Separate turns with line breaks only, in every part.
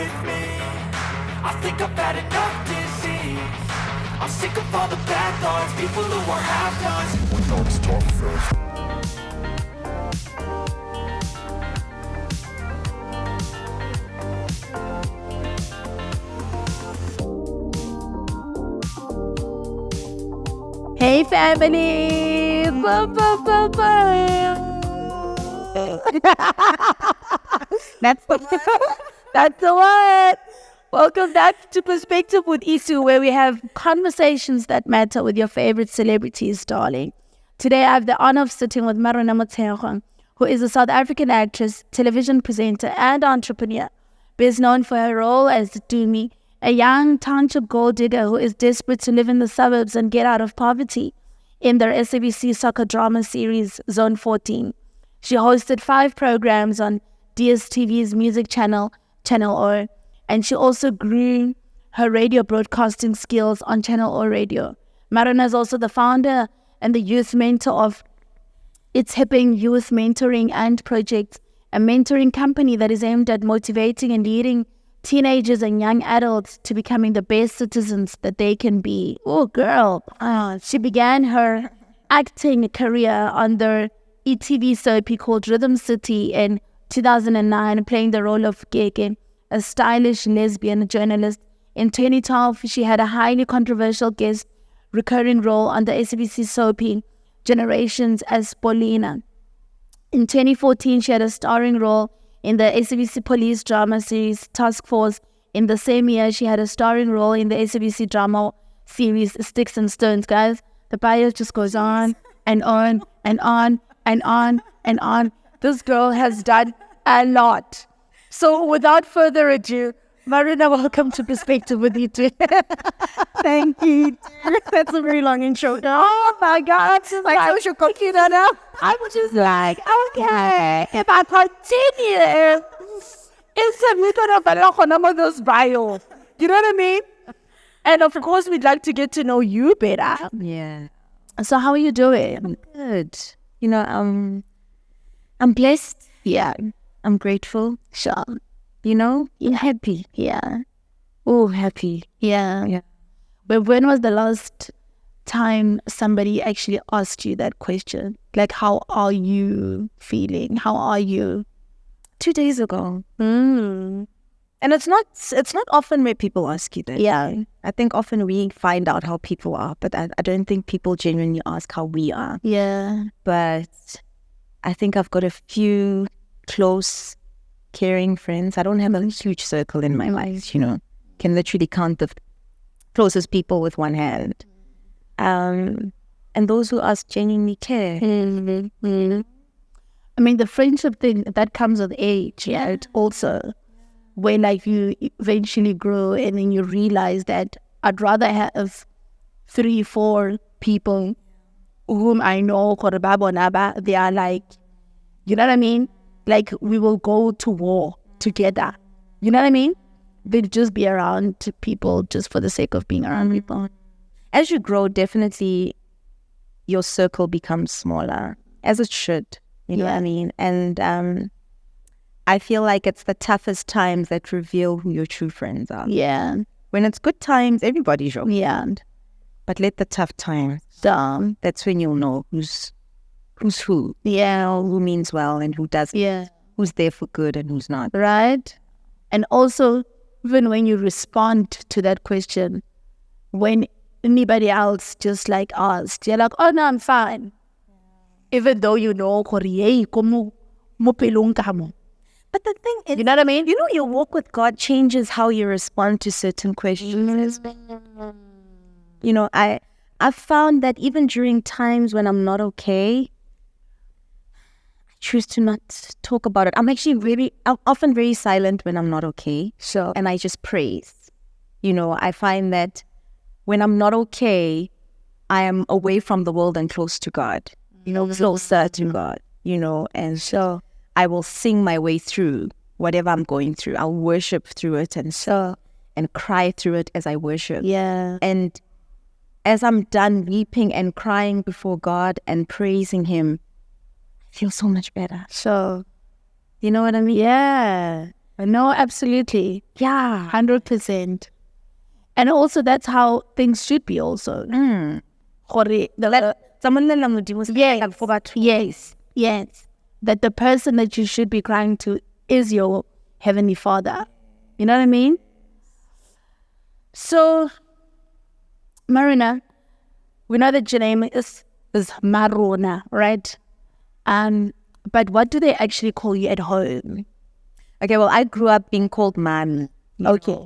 with me. I think I've had enough disease. I'm sick of all the bad thoughts, people who are half-nots. When times toughest.
Hey family! That's the one! Welcome back to Perspective with Isu, where we have conversations that matter with your favorite celebrities, darling. Today I have the honor of sitting with Mmarona Motshegoa, who is a South African actress, television presenter, and entrepreneur, best known for her role as Tumi, a young township gold digger who is desperate to live in the suburbs and get out of poverty, in their SABC soccer drama series, Zone 14. She hosted 5 programs on DSTV's music channel, Channel O, and she also grew her radio broadcasting skills on Channel O Radio. Mmarona is also the founder and the youth mentor of Itumeleng Youth Mentoring and Project, a mentoring company that is aimed at motivating and leading teenagers and young adults to becoming the best citizens that they can be. Oh, girl. She began her acting career on the ETV soapie called Rhythm City in 2009, playing the role of Keke, a stylish lesbian journalist. In 2012, she had a highly controversial guest recurring role on the SABC soapie Generations as Paulina. In 2014, she had a starring role in the SABC police drama series Task Force. In the same year, she had a starring role in the SABC drama series Sticks and Stones. Guys, the bio just goes on and on and on and on and on. This girl has done a lot. So without further ado, Mmarona, welcome to Perspective with you too.
Thank you. That's a very long intro.
Oh my God.
My social computer now.
I was just like, okay, if I continue, it's a little of those bio. You know what I mean? And of course, we'd like to get to know you better.
Yeah.
So how are you doing?
I'm good. You know, I'm blessed.
Yeah.
I'm grateful.
Sure.
You know,
Yeah.
happy.
Yeah.
Oh, happy.
Yeah.
Yeah.
But when was the last time somebody actually asked you that question? Like, how are you feeling? How are you?
2 days ago.
Mm.
And it's not often where people ask you that.
Yeah.
I think often we find out how people are, but I don't think people genuinely ask how we are.
Yeah.
But I think I've got a few close, caring friends. I don't have a huge circle in my life, you know. Can literally count the closest people with one hand. And those who ask genuinely care.
Mm-hmm. I mean, the friendship thing, that comes with age, yeah, it also. When like you eventually grow and then you realize that I'd rather have 3-4 people whom I know, they are like, you know what I mean? Like we will go to war together. You know what I mean? They'll just be around people just for the sake of being around people.
As you grow, definitely your circle becomes smaller, as it should. You know what I mean? And I feel like it's the toughest times that reveal who your true friends are.
Yeah.
When it's good times, everybody's your
Yeah.
friend. But let the tough times, that's when you'll know who's who.
Yeah.
Who means well and who doesn't.
Yeah.
Who's there for good and who's not.
Right? And also, even when you respond to that question, when anybody else just like asked, you're like, oh no, I'm fine. Even though you know,
But the thing is,
you know what I mean?
you know, your walk with God changes how you respond to certain questions. You know, I've found that even during times when I'm not okay, I choose to not talk about it. I'm often very silent when I'm not okay.
Sure.
And I just praise. You know, I find that when I'm not okay, I am away from the world and close to God. You know, closer to God, you know, and so I will sing my way through whatever I'm going through. I'll worship through it and cry through it as I worship.
Yeah.
And as I'm done weeping and crying before God and praising Him, I feel so much better.
So,
You know what I mean?
yeah. No, absolutely.
Yeah.
100%. And also, that's how things should be also. Gore, yes. That the person that you should be crying to is your Heavenly Father. You know what I mean? So, Mmarona, we know that your name is Mmarona, right? But what do they actually call you at home?
Okay, well, I grew up being called Mami.
Okay.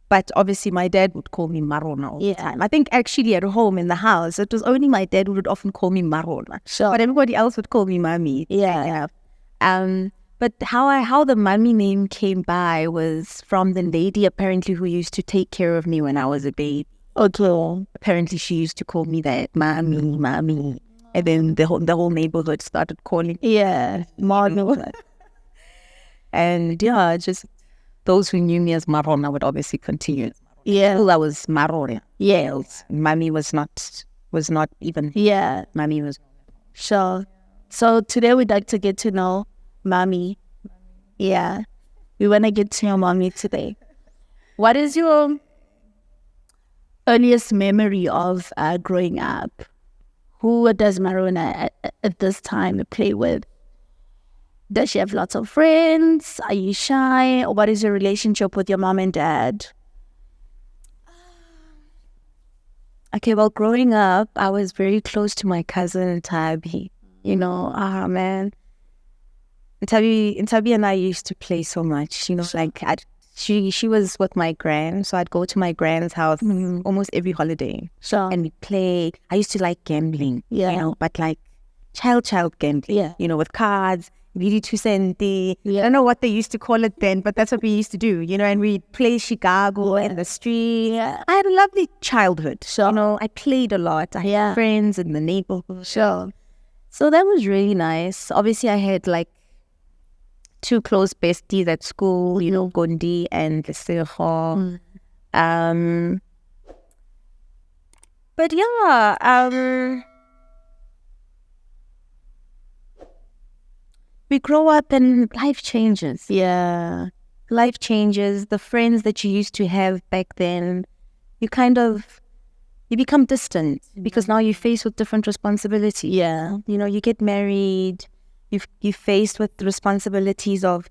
But obviously my dad would call me Mmarona all the time. I think actually at home in the house, it was only my dad who would often call me Mmarona.
Sure.
But everybody else would call me Mami.
Yeah.
But how the Mami name came by was from the lady apparently who used to take care of me when I was a baby.
Okay.
Apparently she used to call me that, Mami. And then the whole neighborhood started calling.
Yeah. Mmarona.
And just those who knew me as Mmarona would obviously continue.
Yeah.
Well, I was Mmarona.
Yes.
Mami was not even.
Yeah.
Mami was.
Sure. So today we'd like to get to know Mami. Yeah. We want to get to know Mami today. What is your earliest memory of growing up? Who does Mmarona at this time play with? Does she have lots of friends? Are you shy? Or what is your relationship with your mom and dad?
Okay, well, growing up, I was very close to my cousin Tabi. Man. Tabi and I used to play so much. She was with my gran, so I'd go to my gran's house almost every holiday.
Sure.
And we'd play. I used to like gambling. But like child gambling.
Yeah.
With cards. Really 2 centi. I don't know what they used to call it then, but that's what we used to do, and we'd play Chicago in the street.
Yeah.
I had a lovely childhood.
Sure.
I played a lot. I had friends in the neighborhood.
Sure.
So that was really nice. Obviously, I had like 2 close besties at school, Gondi and Lesego. But we grow up and life changes.
Yeah.
Life changes. The friends that you used to have back then, you become distant because now you're faced with different responsibilities.
Yeah.
You get married, you're faced with the responsibilities of,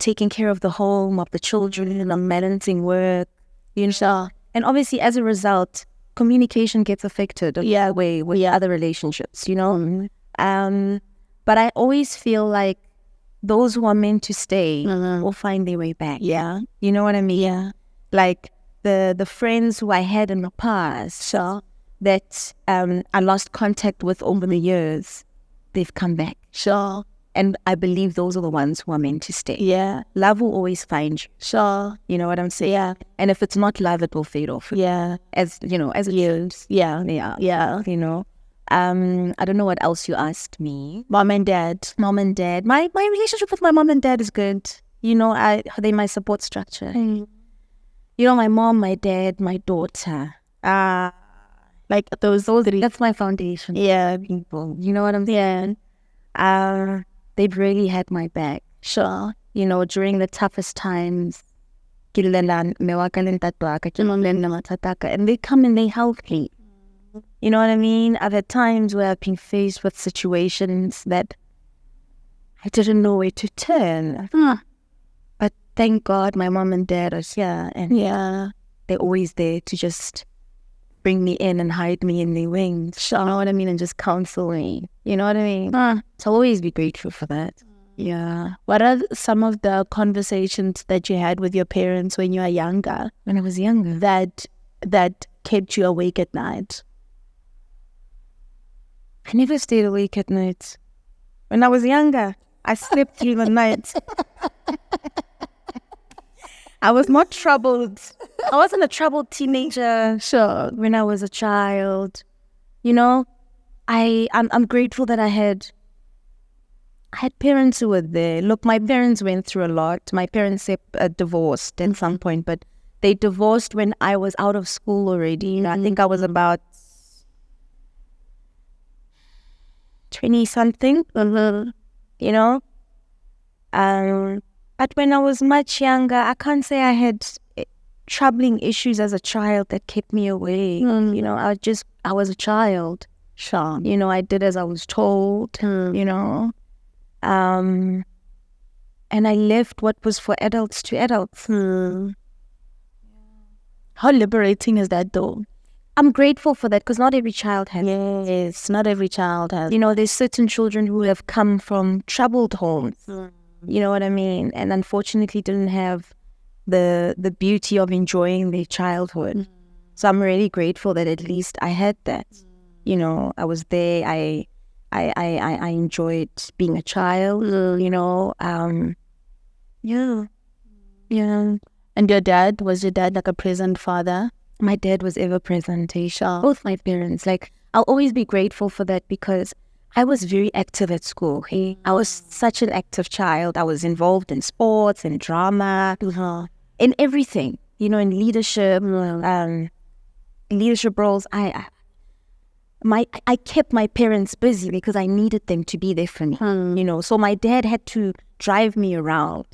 taking care of the home, of the children, and balancing work.
Sure.
And obviously, as a result, communication gets affected with other relationships, But I always feel like those who are meant to stay will find their way back.
Yeah.
You know what I mean?
Yeah.
Like the friends who I had in the past that I lost contact with over the years, they've come back.
Sure.
And I believe those are the ones who are meant to stay.
Yeah.
Love will always find you.
Sure.
You know what I'm saying?
Yeah.
And if it's not love, it will fade off.
Yeah.
As it should.
Yeah.
Yeah.
Yeah.
I don't know what else you asked me.
Mom and dad.
My relationship with my mom and dad is good. They're my support structure. My mom, my dad, my daughter.
Like those three.
That's my foundation.
Yeah.
People. You know what I'm saying? They've really had my back.
Sure.
During the toughest times. And they come and they help me. You know what I mean? I've had times where I've been faced with situations that I didn't know where to turn. But thank God my mom and dad are here. And they're always there to just bring me in and hide me in their wings. You know what I mean? And just counsel me. You know what I mean? So I'll always be grateful for that. Yeah.
What are some of the conversations that you had with your parents when you were younger?
When I was younger?
That kept you awake at night?
I never stayed awake at night. When I was younger, I slept through the night. I was not troubled. I wasn't a troubled teenager.
Sure.
When I was a child, I'm grateful that I had parents who were there. Look, my parents went through a lot. My parents divorced at some point, but they divorced when I was out of school already. I think I was about 20-something. you know. But when I was much younger, I can't say I had troubling issues as a child that kept me away. You know, I was a child.
Sure.
You know, I did as I was told, you know. And I left what was for adults to adults.
How liberating is that, though?
I'm grateful for that because not every child has.
Yes, not every child has.
You know, there's certain children who have come from troubled homes. You know what I mean? And unfortunately didn't have the beauty of enjoying their childhood. So I'm really grateful that at least I had that. You know, I was there. I enjoyed being a child. You know, yeah.
And your dad, was your dad like a present father?
My dad was ever present. Both my parents. Like, I'll always be grateful for that because I was very active at school. I was such an active child. I was involved in sports and drama, in everything. You know, in leadership, leadership roles. I kept my parents busy because I needed them to be there for me. You know, so my dad had to drive me around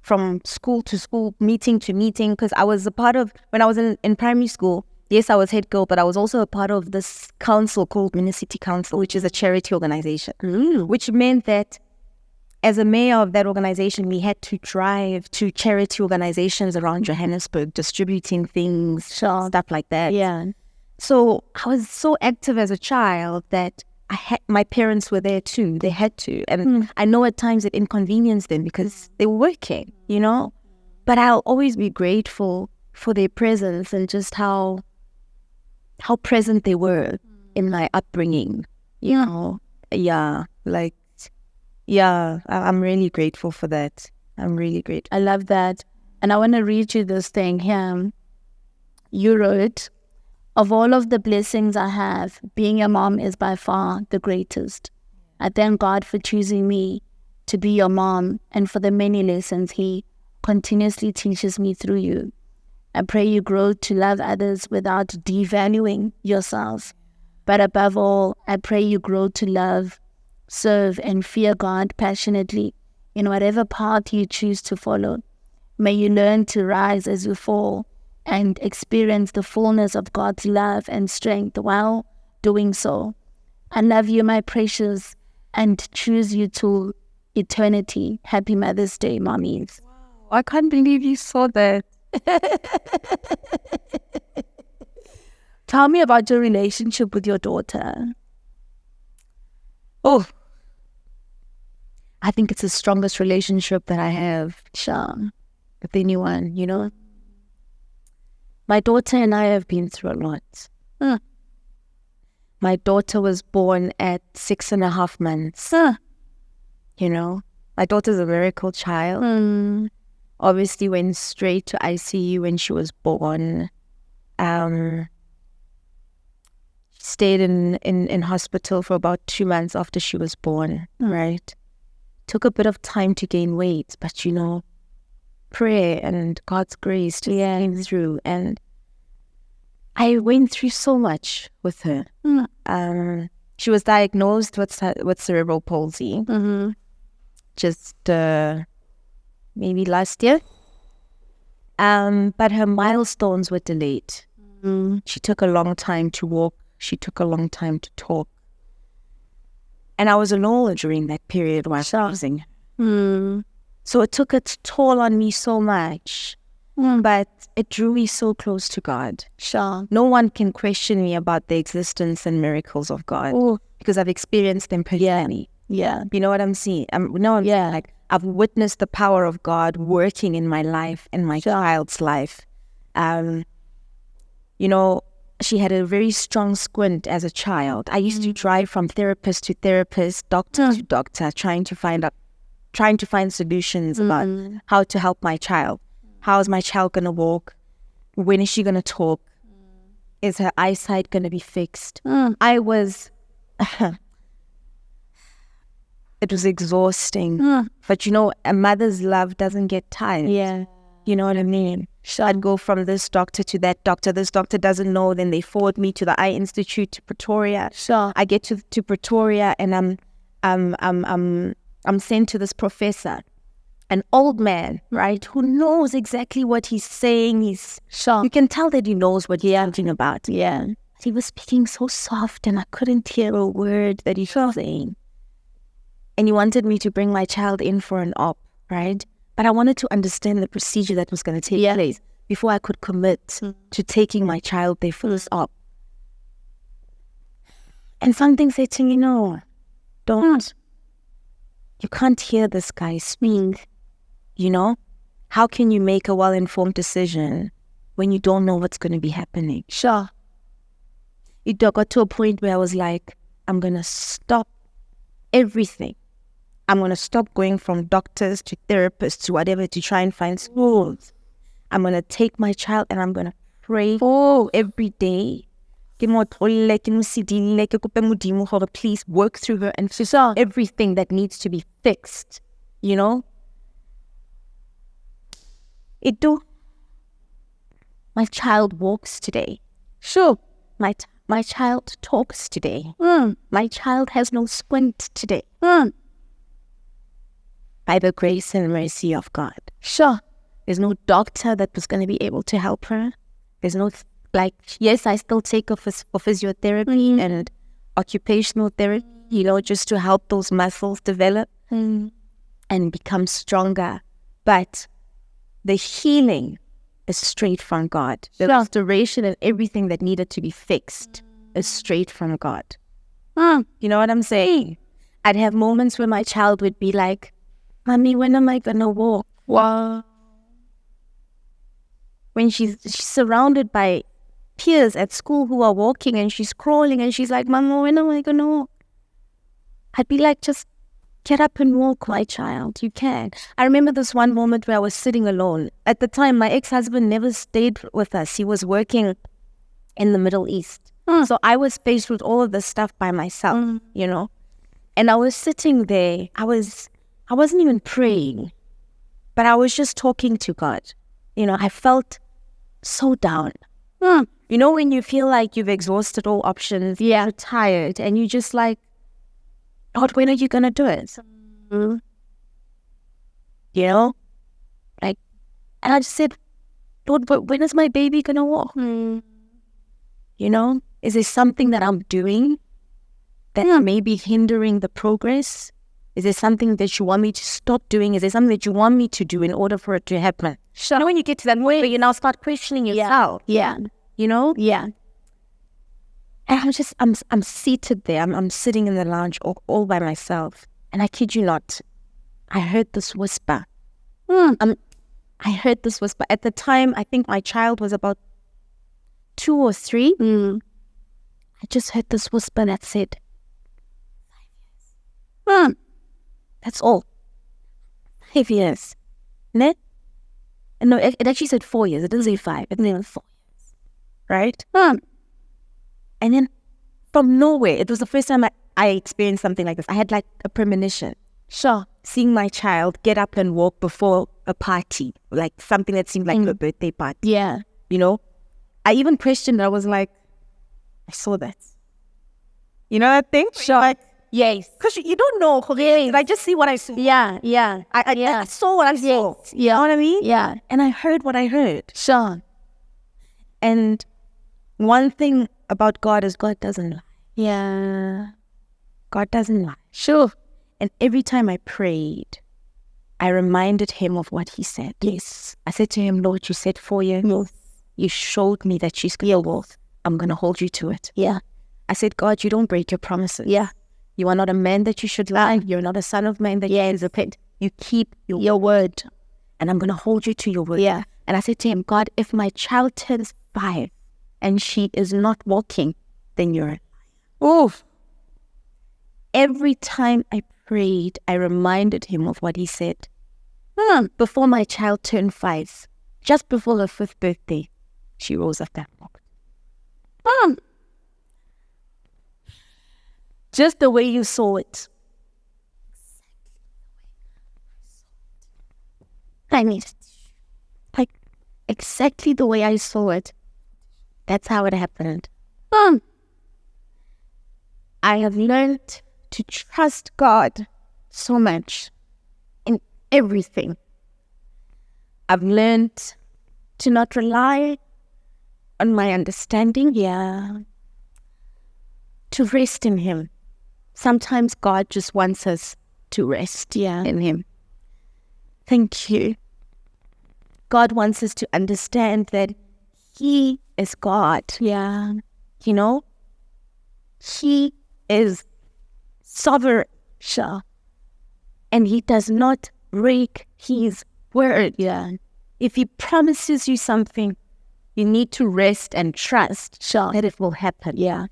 from school to school, meeting to meeting, because I was a part of, when I was in primary school, yes, I was head girl, but I was also a part of this council called City Council, which is a charity organization, which meant that as a mayor of that organization, we had to drive to charity organizations around Johannesburg, distributing things, stuff like that.
Yeah.
So I was so active as a child that my parents were there too. They had to. And I know at times it inconvenienced them because they were working, you know. But I'll always be grateful for their presence and just how present they were in my upbringing, you know. Yeah, like, yeah, I'm really grateful for that. I'm really grateful.
I love that. And I want to read you this thing here. You wrote, "Of all of the blessings I have, being a mom is by far the greatest. I thank God for choosing me to be your mom and for the many lessons He continuously teaches me through you. I pray you grow to love others without devaluing yourself. But above all, I pray you grow to love, serve, and fear God passionately in whatever path you choose to follow. May you learn to rise as you fall and experience the fullness of God's love and strength while doing so. I love you, my precious, and choose you to eternity. Happy Mother's Day, mommies."
Wow, I can't believe you saw that.
Tell me about your relationship with your daughter.
Oh, I think it's the strongest relationship that I have, with anyone, you know. My daughter and I have been through a lot. My daughter was born at 6.5 months. You know, my daughter's a miracle child. Obviously went straight to ICU when she was born. Stayed in hospital for about 2 months after she was born, right? Took a bit of time to gain weight, but you know, prayer and God's grace to came through, and I went through so much with her. She was diagnosed with cerebral palsy just maybe last year, but her milestones were delayed. She took a long time to walk. She took a long time to talk, and I was alone during that period while raising her. So it took its toll on me so much, but it drew me so close to God. No one can question me about the existence and miracles of God because I've experienced them personally.
Yeah.
You know what I'm saying? Like, I've witnessed the power of God working in my life and my child's life. You know, she had a very strong squint as a child. I used to drive from therapist to therapist, doctor to doctor, trying to find solutions about how to help my child. How is my child going to walk? When is she going to talk? Is her eyesight going to be fixed? It was exhausting. But you know, a mother's love doesn't get tired.
Yeah.
You know what I mean? I'd go from this doctor to that doctor. This doctor doesn't know. Then they forward me to the Eye Institute to Pretoria. I get to Pretoria and I'm I'm sent to this professor, an old man, right, who knows exactly what he's saying. You can tell that he knows what he's talking about.
Yeah.
But he was speaking so soft and I couldn't hear a word that he was saying. And he wanted me to bring my child in for an op, right? But I wanted to understand the procedure that was going to take place before I could commit to taking my child there for this op. And something said to me, no, don't. You can't hear this guy speak, you know? How can you make a well-informed decision when you don't know what's going to be happening?
Sure.
It got to a point where I was like, I'm going to stop everything. I'm going to stop going from doctors to therapists to whatever to try and find schools. I'm going to take my child and I'm going to pray every day. Please work through her and fix everything that needs to be fixed. You know? My child walks today.
Sure.
My child talks today. My child has no squint today. By the grace and mercy of God.
Sure.
There's no doctor that was going to be able to help her. There's no, yes, I still take for physiotherapy and occupational therapy, you know, just to help those muscles develop and become stronger. But the healing is straight from God. The restoration and everything that needed to be fixed is straight from God. You know what I'm saying? I'd have moments where my child would be like, Mommy, when am I going to walk?
Wow.
When she's surrounded by peers at school who are walking and she's crawling and she's like, Mama, when am I going to walk? I'd be like, just get up and walk, my child. You can. I remember this one moment where I was sitting alone. At the time, my ex-husband never stayed with us. He was working in the Middle East. So I was faced with all of this stuff by myself, you know. And I was sitting there. I wasn't even praying, but I was just talking to God. You know, I felt so down. You know, when you feel like you've exhausted all options, you're tired, and you're just like, God, when are you going to do it? You know? And I just said, Lord, when is my baby going to walk? You know? Is there something that I'm doing that may be hindering the progress? Is there something that you want me to stop doing? Is there something that you want me to do in order for it to happen?
Sure.
You know, when you get to that way, you now start questioning yourself.
Yeah.
You know?
Yeah.
And I'm seated there. I'm sitting in the lounge all by myself. And I kid you not, I heard this whisper. I heard this whisper. At the time, I think my child was about 2 or 3. I just heard this whisper that said, 5 years. That's all. 5 years. No, it actually said 4 years. It didn't say 5. It said 4 years. Right? And then from nowhere, it was the first time I experienced something like this. I had like a premonition.
Sure.
Seeing my child get up and walk before a party, like something that seemed like a birthday party.
Yeah.
You know? I even questioned. I was like, I saw that. You know that thing?
Sure.
Like,
yes.
because you don't know. Did I just see what I saw?
Yeah. Yeah.
I saw what I saw.
Yes. Yeah.
You know what I mean?
Yeah.
And I heard what I heard.
Sure.
And one thing about God is God doesn't lie.
Yeah.
God doesn't lie.
Sure.
And every time I prayed, I reminded him of what he said.
Yes.
I said to him, Lord, you said 4 years.
Yes.
You showed me that she's going to walk. I'm going to hold you to it.
Yeah.
I said, God, you don't break your promises.
Yeah.
You are not a man that you should lie. You're not a son of man that you should repent. You keep your word. And I'm going to hold you to your word.
Yeah.
And I said to him, God, if my child turns 5 and she is not walking, then you're a liar.
Oof.
Every time I prayed, I reminded him of what he said. Before my child turned 5, just before her 5th birthday, she rose up and walked. Just the way you saw it. I mean, like exactly the way I saw it. That's how it happened. I have learned to trust God so much in everything. I've learned to not rely on my understanding. Yeah. To rest in Him. Sometimes God just wants us to rest in Him. Thank you. God wants us to understand that He is God. Yeah. You know? He is sovereign. Sure. And He does not break His word. Yeah. If He promises you something, you need to rest and trust that it will happen. Yeah.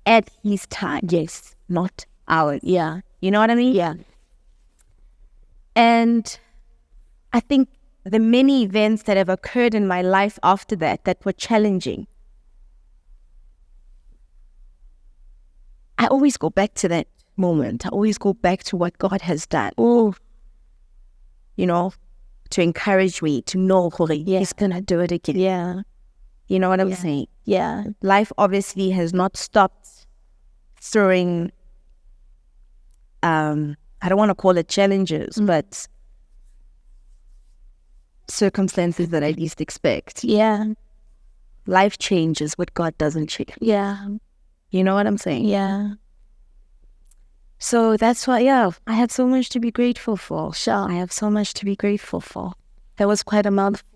At His time. Yes. Not ours. Yeah. You know what I mean? Yeah. And I think the many events that have occurred in my life after that were challenging, I always go back to that moment. I always go back to what God has done. Oh, you know, to encourage me to know, He's going to do it again. Yeah. You know what I'm saying? Yeah. Life obviously has not stopped throwing, I don't want to call it challenges, but circumstances that I least expect. Yeah. Life changes, what God doesn't change. Yeah. You know what I'm saying? Yeah. So that's why, I had so much to be grateful for. Sure. I have so much to be grateful for. That was quite a mouthful.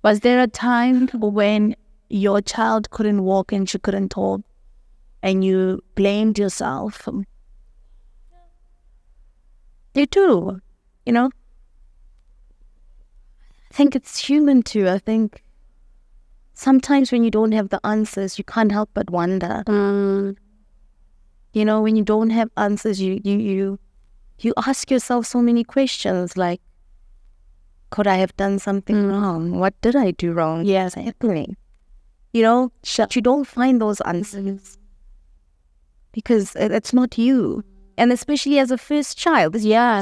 Was there a time when your child couldn't walk and she couldn't talk and you blamed yourself?
They do, you know? I think it's human too. I think sometimes when you don't have the answers, you can't help but wonder. You know, when you don't have answers, you ask yourself so many questions like, could I have done something wrong? What did I do wrong? Yes, happening. You know, but you don't find those answers because it's not you. And especially as a first child,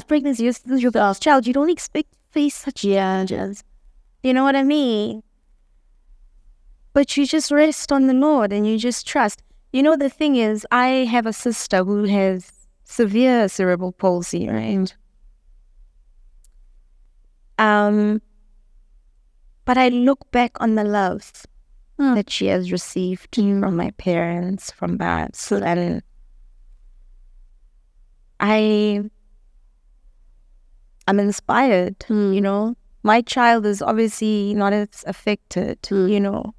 pregnancy is your first child. You don't expect to face such challenges. You know what I mean? But you just rest on the Lord and you just trust. You know, the thing is, I have a sister who has severe cerebral palsy, right? But I look back on the love that she has received from my parents, from that, and I'm inspired, you know. My child is obviously not as affected, you know.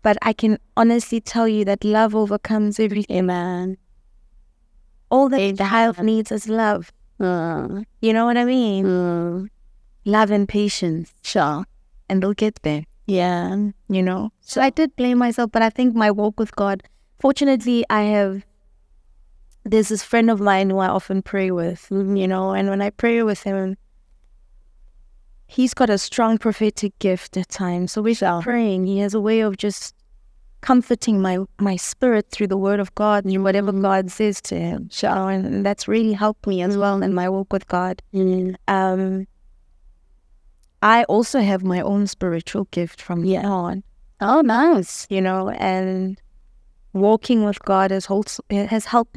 But I can honestly tell you that love overcomes everything, man. All that the child needs is love. You know what I mean? Love and patience. Sure. And they'll get there. Yeah. You know? So I did blame myself, but I think my walk with God, fortunately, there's this friend of mine who I often pray with, you know, and when I pray with him, he's got a strong prophetic gift at times. So we're praying. He has a way of just comforting my spirit through the word of God and whatever God says to him. And that's really helped me as well in my walk with God. I also have my own spiritual gift from God. Oh, nice. You know, and walking with God has helped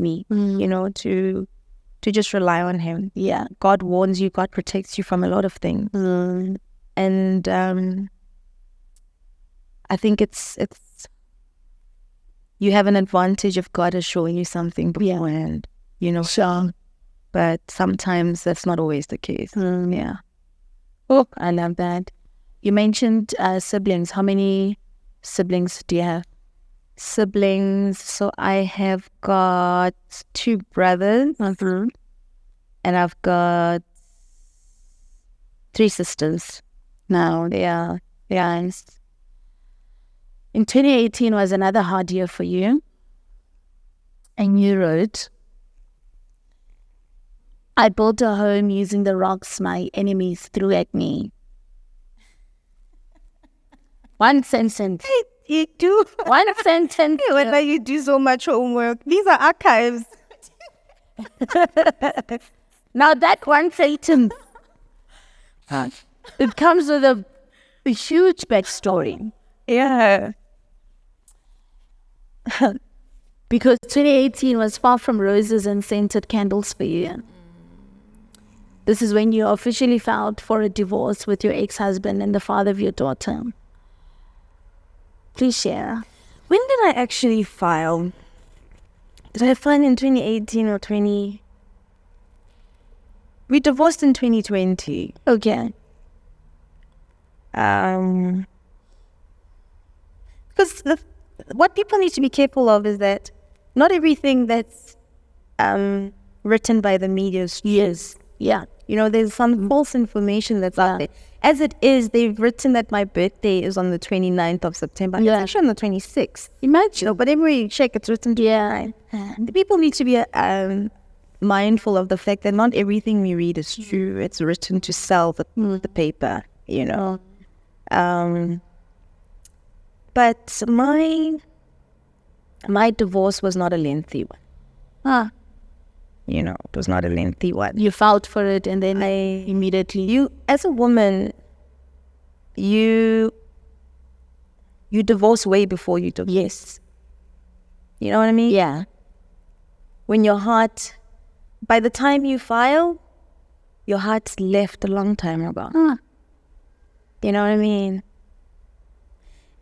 me, you know, to just rely on Him. Yeah. God warns you, God protects you from a lot of things. And I think it's you have an advantage if God is showing you something beforehand, you know. Sure. But sometimes that's not always the case. Yeah. Oh, I love that. You mentioned siblings. How many siblings do you have? Siblings. So I have got 2 brothers. And I've got 3 sisters. Now, yeah. In 2018 was another hard year for you. And you wrote, I built a home using the rocks my enemies threw at me. One sentence.
You do.
One sentence.
Whether you do so much homework. These are archives.
Now that one sentence, it comes with a huge backstory.
Yeah.
Because 2018 was far from roses and scented candles for you. This is when you officially filed for a divorce with your ex-husband and the father of your daughter. Please share.
When did I actually file? Did I file in 2018 or 20? We divorced in 2020.
Okay.
Because what people need to be careful of is that not everything that's written by the media is true.
Yes. Yeah.
You know, there's some false information that's out there. As it is, they've written that my birthday is on the 29th of September.
Yeah.
It's actually on the 26th.
Imagine.
But everywhere you check, it's written 29. The people need to be mindful of the fact that not everything we read is true. It's written to sell the paper, you know. But my divorce was not a lengthy one. You know, it was not a lengthy one.
You filed for it and then immediately.
You, as a woman, you divorce way before you divorce.
Yes.
You know what I mean?
Yeah.
When your heart, by the time you file, your heart's left a long time ago. You know what I mean?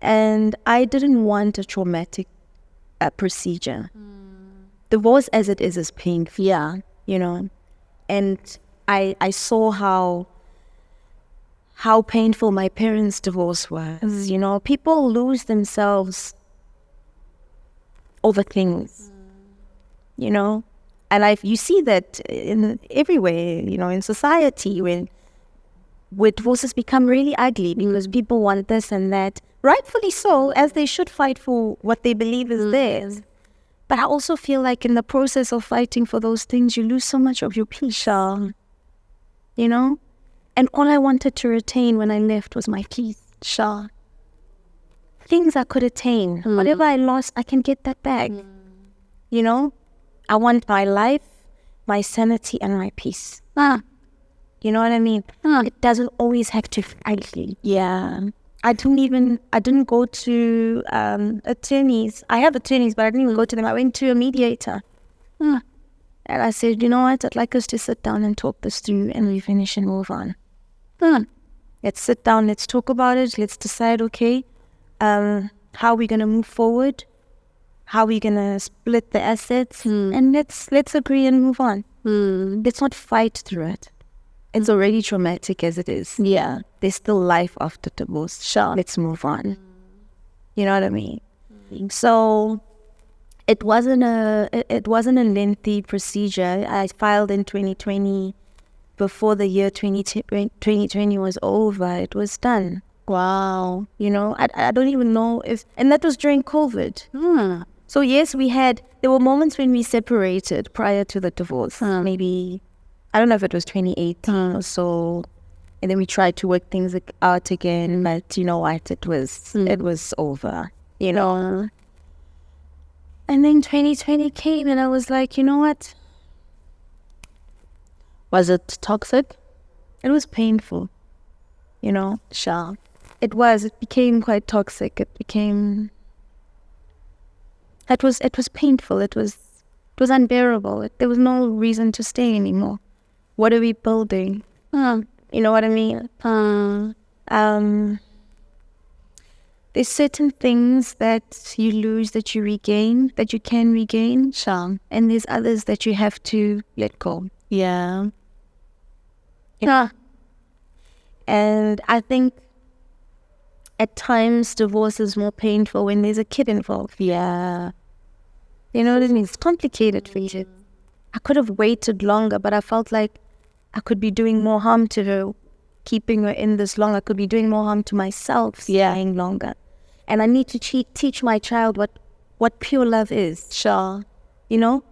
And I didn't want a traumatic procedure. Divorce as it is painful.
Yeah.
You know? And I saw how painful my parents' divorce was. You know, people lose themselves over things. You know? And you see that everywhere, you know, in society, where divorces become really ugly because people want this and that. Rightfully so, as they should fight for what they believe is theirs. But I also feel like in the process of fighting for those things, you lose so much of your peace. You know? And all I wanted to retain when I left was my peace. Things I could attain. Whatever I lost, I can get that back. You know? I want my life, my sanity, and my peace. You know what I mean? It doesn't always have to be ugly.
Yeah.
I didn't go to attorneys. I have attorneys, but I didn't even go to them. I went to a mediator. And I said, you know what? I'd like us to sit down and talk this through and we finish and move on. Let's sit down. Let's talk about it. Let's decide, okay, how are we going to move forward? How are we going to split the assets? And let's agree and move on. Let's not fight through it. It's already traumatic as it is.
Yeah.
There's still life after divorce. Let's move on. You know what I mean? So it wasn't a lengthy procedure. I filed in 2020. Before the year 2020 was over, it was done.
Wow.
You know, I don't even know if, and that was during COVID. So yes, there were moments when we separated prior to the divorce. Maybe, I don't know if it was 2018 or so. And then we tried to work things out again. But you know what? It was over, you know. And then 2020 came and I was like, you know what?
Was it toxic?
It was painful, you know. It became quite toxic. It was painful. It was unbearable. There was no reason to stay anymore. What are we building? You know what I mean? There's certain things that you lose that you regain, that you can regain. And there's others that you have to let go.
Yeah.
And I think at times divorce is more painful when there's a kid involved.
Yeah.
You know what I mean? It's complicated for you. I could have waited longer, but I felt like I could be doing more harm to her, keeping her in this long. I could be doing more harm to myself staying longer. And I need to teach my child what pure love is. You know?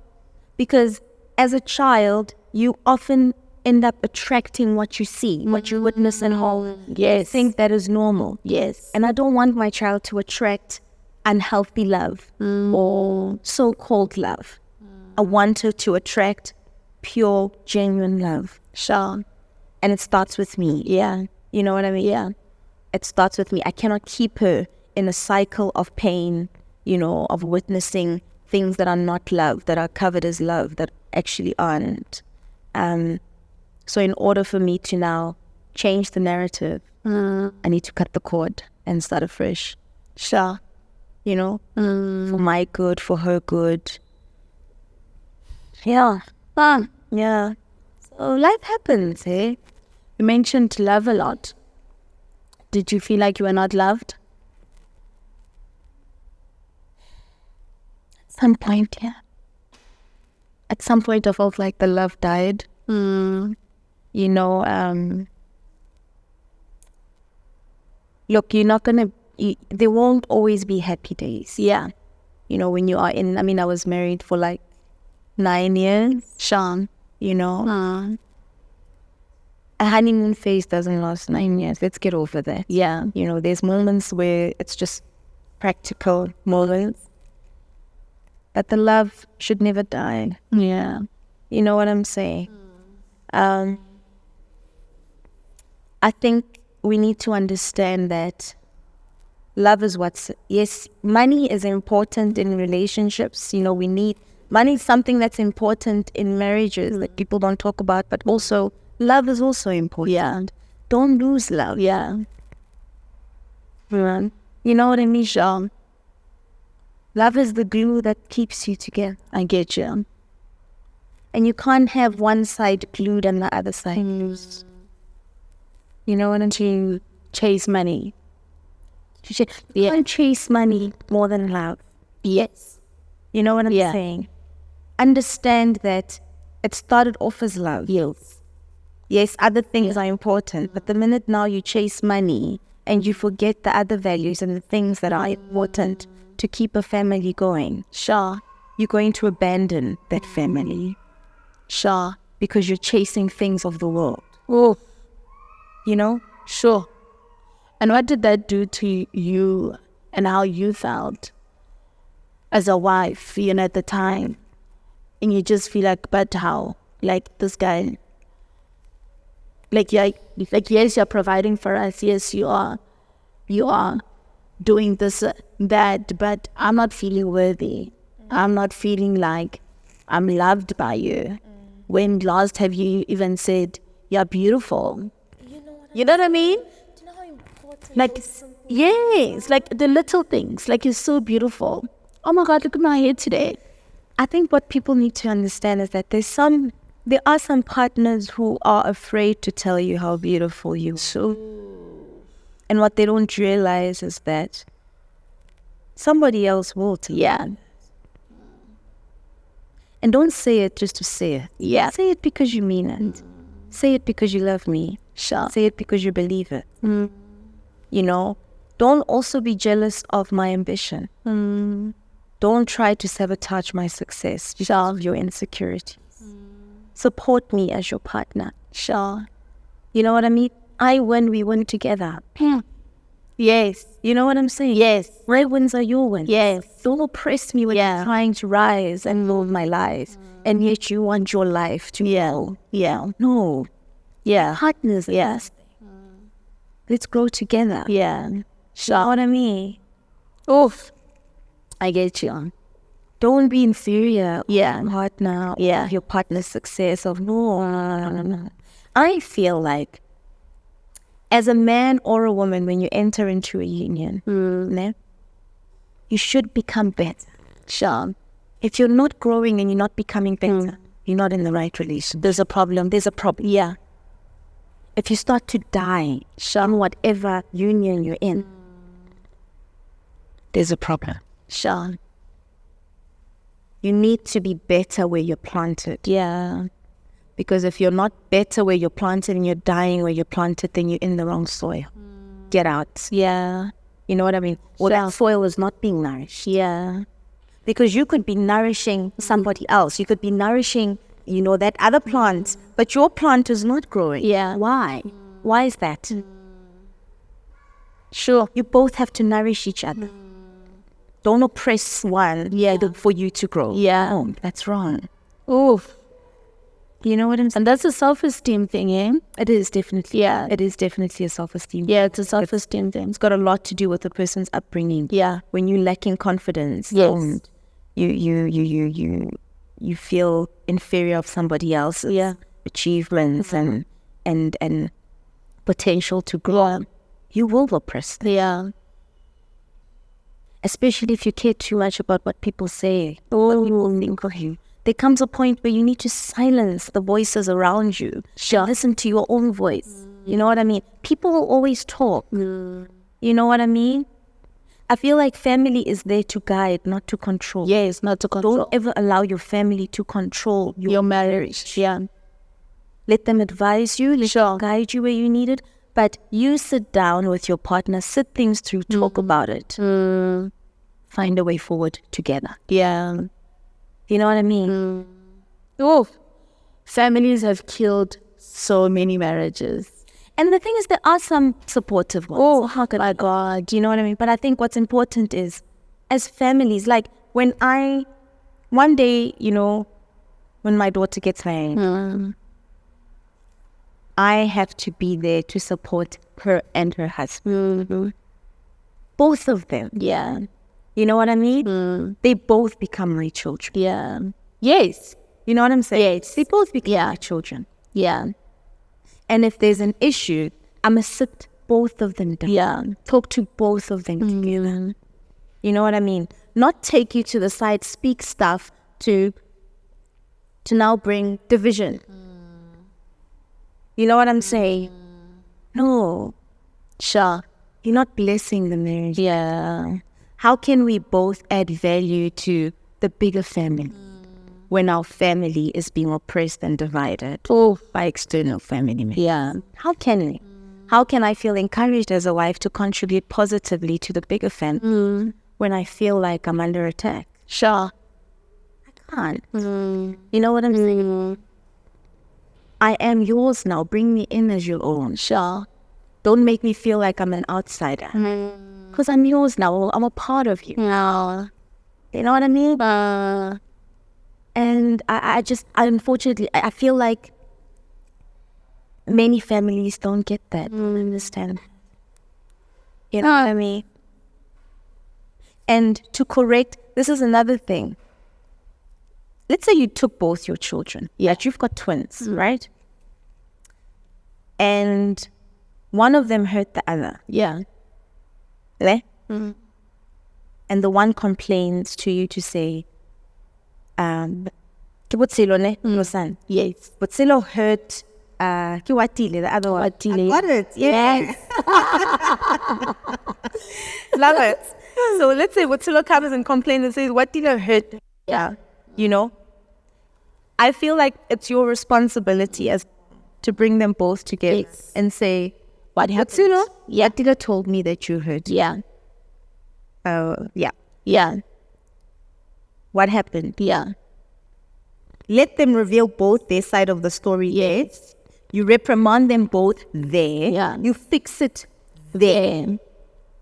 Because as a child, you often end up attracting what you see, what you witness in home.
Yes.
You think that is normal.
Yes.
And I don't want my child to attract unhealthy love or so-called love. I want her to attract pure, genuine love. And it starts with me.
Yeah.
You know what I mean?
Yeah.
It starts with me. I cannot keep her in a cycle of pain, you know, of witnessing things that are not love, that are covered as love, that actually aren't. So in order for me to now change the narrative, I need to cut the cord and start afresh.
Sure.
You know, for my good, for her good. Yeah.
Fun.
Yeah. So life happens, eh?
You mentioned love a lot. Did you feel like you were not loved?
At some point, yeah. At some point, I felt like the love died. You know, look, you're not gonna, there won't always be happy days.
Yeah.
You know, when you are in, I mean, I was married for like 9 years.
Sean.
You know, a honeymoon phase doesn't last 9 years. Let's get over that.
Yeah.
You know, there's moments where it's just practical moments. But the love should never die.
Yeah.
You know what I'm saying? I think we need to understand that love is yes, money is important in relationships. You know, we need, money is something that's important in marriages that people don't talk about, but also love is also important.
Yeah.
Don't lose love.
Yeah.
You know what I mean, Sean? Love is the glue that keeps you together.
I get you.
And you can't have one side glued and the other side loose. You know what I'm saying?
Chase money.
You can't chase money more than love.
Yes.
You know what I'm saying? Understand that it started off as love.
Yes.
Yes, other things are important. But the minute now you chase money and you forget the other values and the things that are important to keep a family going,
Sure.
you're going to abandon that family.
Sure.
Because you're chasing things of the world.
Oh.
You know?
Sure. And what did that do to you and how you felt as a wife, you know, at the time? And you just feel like, but how? Like this guy, like yes, you're providing for us. Yes, you are doing this, that, but I'm not feeling worthy. I'm not feeling like I'm loved by you. When last have you even said, you're beautiful? You know what I mean?
Do you know how important
Like, yes, like the little things, like you're so beautiful. Oh my God, look at my hair today.
I think what people need to understand is that there are some partners who are afraid to tell you how beautiful you are. And what they don't realize is that somebody else will tell you.
Yeah.
And don't say it just to say it.
Yeah.
Say it because you mean it. Say it because you love me.
Sure.
Say it because you believe it. You know, don't also be jealous of my ambition. Don't try to sabotage my success because of your insecurities. Support me as your partner.
Sure.
You know what I mean? I win, we win together.
Yes.
You know what I'm saying?
Yes.
My wins are your wins.
Yes.
Don't oppress me when I'm trying to rise and live my life. And yet you want your life to go.
Yeah.
No.
Yeah.
Partners.
Yes.
Let's grow together.
Yeah.
You know
Sure.
what I mean?
Oof. I get you.
Don't be inferior.
Yeah.
Partner.
Yeah.
Your partner's success of no. I feel like as a man or a woman, when you enter into a union, you should become better.
Sure.
If you're not growing and you're not becoming better, you're not in the right relationship.
There's a problem.
Yeah. If you start to die in whatever union you're in, there's a problem.
Sure.
You need to be better where you're planted.
Yeah.
Because if you're not better where you're planted and you're dying where you're planted, then you're in the wrong soil. Get out.
Yeah.
You know what I mean? Or that soil is not being nourished.
Yeah.
Because you could be nourishing somebody else. You could be nourishing, you know, that other plant, but your plant is not growing.
Yeah.
Why? Why is that?
Sure.
You both have to nourish each other. Don't oppress one for you to grow.
Yeah.
No, that's wrong.
Oof.
You know what I'm saying?
And that's a self-esteem thing, eh?
It is definitely.
Yeah.
It is definitely a self-esteem.
Yeah, it's a self-esteem thing.
It's got a lot to do with the person's upbringing.
Yeah.
When you're lacking confidence.
Yes.
you feel inferior of somebody else's achievements and potential to grow, you will oppress them.
Yeah.
Especially if you care too much about what people say, what people think of you. There comes a point where you need to silence the voices around you. Listen to your own voice. You know what I mean? People will always talk. You know what I mean? I feel like family is there to guide, not to control.
Yes, not to control.
Don't ever allow your family to control
Your marriage. Yeah.
Let them advise you, let them guide you where you need it. But you sit down with your partner, sit things through, talk about it. Find a way forward together.
Yeah.
You know what I mean?
Oh, families have killed so many marriages.
And the thing is, there are some supportive ones.
Oh, my God.
You know what I mean? But I think what's important is, as families, like one day, you know, when my daughter gets married, I have to be there to support her and her husband. Both of them.
Yeah.
You know what I mean? They both become my children.
Yeah.
Yes. You know what I'm saying?
Yes.
They both become my children.
Yeah.
And if there's an issue, I'm going to sit both of them down.
Yeah.
Talk to both of them together. You know what I mean? Not take you to the side, speak stuff to now bring division. You know what I'm saying? No.
Sure.
You're not blessing the marriage.
Yeah.
How can we both add value to the bigger family when our family is being oppressed and divided by external family members?
Yeah.
How can we? How can I feel encouraged as a wife to contribute positively to the bigger family when I feel like I'm under attack?
Sure.
I can't. You know what I'm saying? I am yours now. Bring me in as your own.
Sure.
Don't make me feel like I'm an outsider. Because I'm yours now. I'm a part of you.
No.
You know what I mean? And I unfortunately, I feel like many families don't get that. Don't understand. You know what I mean? And to correct, this is another thing. Let's say you took both your children. Yeah, you've got twins, right? And one of them hurt the other.
Yeah.
Le? And the one complains to you to say, ke Botselo ne, no son.
Yes.
Botselo hurt ke Watile, the other one.
Got it.
Yes. Love it. So let's say Botselo comes and complains and says, what did I hurt? Yeah. You know? I feel like it's your responsibility as to bring them both together and say,
What happened?
Botselo, Watile told me that you hurt.
Yeah.
Yeah.
Yeah.
What happened?
Yeah.
Let them reveal both their side of the story. Yes. You reprimand them both there.
Yeah.
You fix it there.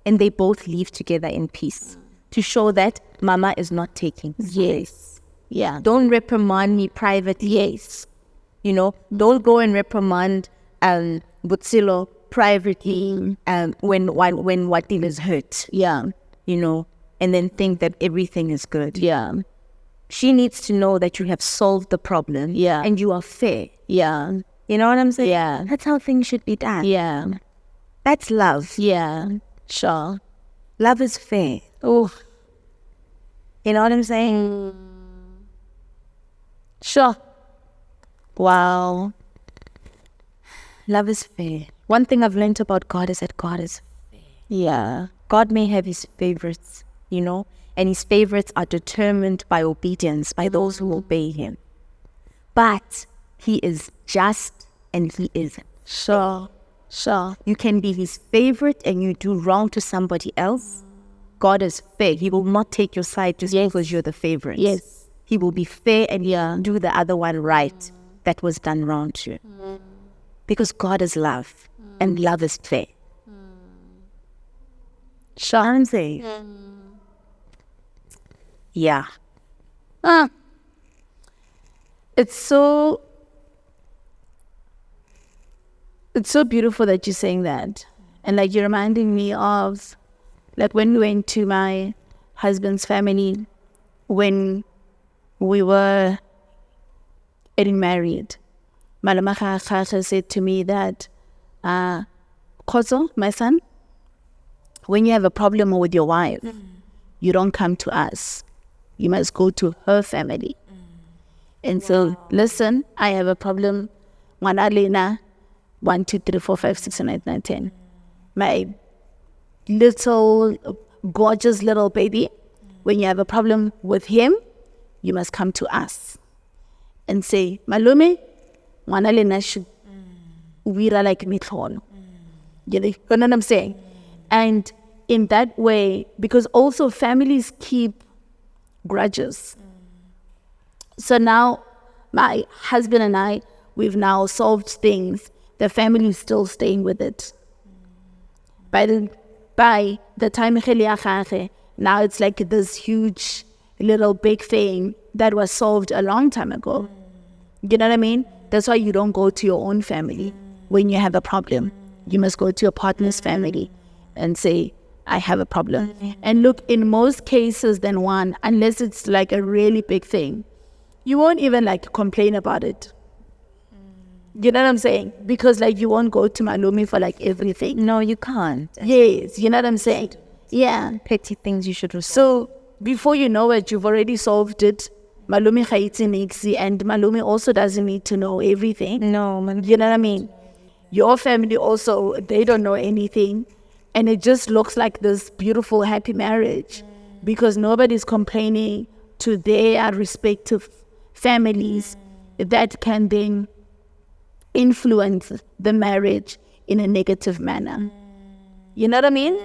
And they both leave together in peace to show that Mama is not taking sides.
Yes. Yeah.
Don't reprimand me privately.
Yes.
You know, don't go and reprimand Botselo privately when Watile is hurt.
Yeah.
You know, and then think that everything is good.
Yeah.
She needs to know that you have solved the problem.
Yeah.
And you are fair.
Yeah.
You know what I'm saying?
Yeah.
That's how things should be done.
Yeah.
That's love.
Yeah. Sure.
Love is fair.
Oh.
You know what I'm saying?
Sure. Wow.
Love is fair. One thing I've learned about God is that God is fair.
Yeah.
God may have his favorites, you know, and his favorites are determined by obedience, by those who obey him. But he is just and he is
Sure. Sure.
You can be his favorite and you do wrong to somebody else. God is fair. He will not take your side just because you're the favorite.
Yes.
He will be fair and do the other one right that was done wrong to you. Because God is love and love is fair.
Sure.
I'm saying. Yeah.
It's so beautiful that you're saying that. And like you're reminding me of like when we went to my husband's family when we were getting married, Malama said to me that, Khozo, my son, when you have a problem with your wife, you don't come to us. You must go to her family. And so, listen, I have a problem. Alina, 1, 2, 3, 4, 5, 6, 7, 8, 9, 10. My little, gorgeous little baby, when you have a problem with him, you must come to us and say, Malume, Alina should we're like mithlolo. You know what I'm saying? And in that way, because also families keep grudges. So now my husband and I, we've now solved things. The family is still staying with it. By the time now it's like this huge little big thing that was solved a long time ago. You know what I mean? That's why you don't go to your own family when you have a problem. You must go to your partner's family and say, I have a problem. And look, in most cases than one, unless it's like a really big thing, you won't even like complain about it. You know what I'm saying? Because like you won't go to Malumi for like everything.
No, you can't.
Yes, you know what I'm saying? Yeah.
Petty things you should resolve.
So before you know it, you've already solved it. Malumi khaitsi niksi, and Malumi also doesn't need to know everything.
No, man.
You know what I mean? Your family also, they don't know anything. And it just looks like this beautiful, happy marriage because nobody's complaining to their respective families that can then influence the marriage in a negative manner. You know what I mean?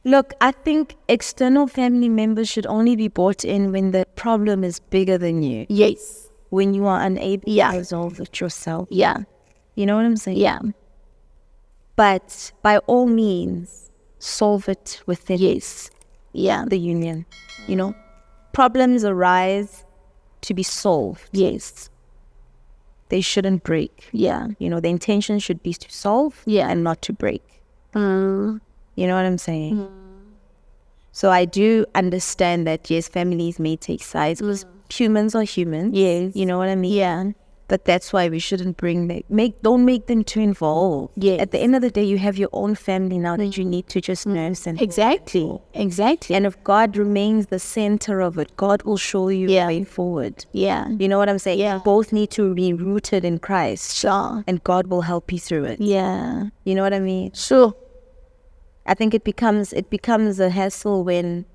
Look, I think external family members should only be brought in when the problem is bigger than you.
Yes.
When you are unable to resolve it yourself.
Yeah.
You know what I'm saying?
Yeah.
But by all means, solve it within the union. You know, problems arise to be solved.
Yes.
They shouldn't break.
Yeah.
You know, the intention should be to solve and not to break. You know what I'm saying? So I do understand that, yes, families may take sides because humans are humans.
Yes.
You know what I mean?
Yeah.
But that's why we shouldn't don't make them too involved.
Yes.
At the end of the day, you have your own family now that you need to just nurse and
Exactly.
And if God remains the center of it, God will show you the way forward.
Yeah.
You know what I'm saying?
Yeah.
Both need to be rooted in Christ.
Sure.
And God will help you through it.
Yeah.
You know what I mean?
Sure.
I think it becomes a hassle when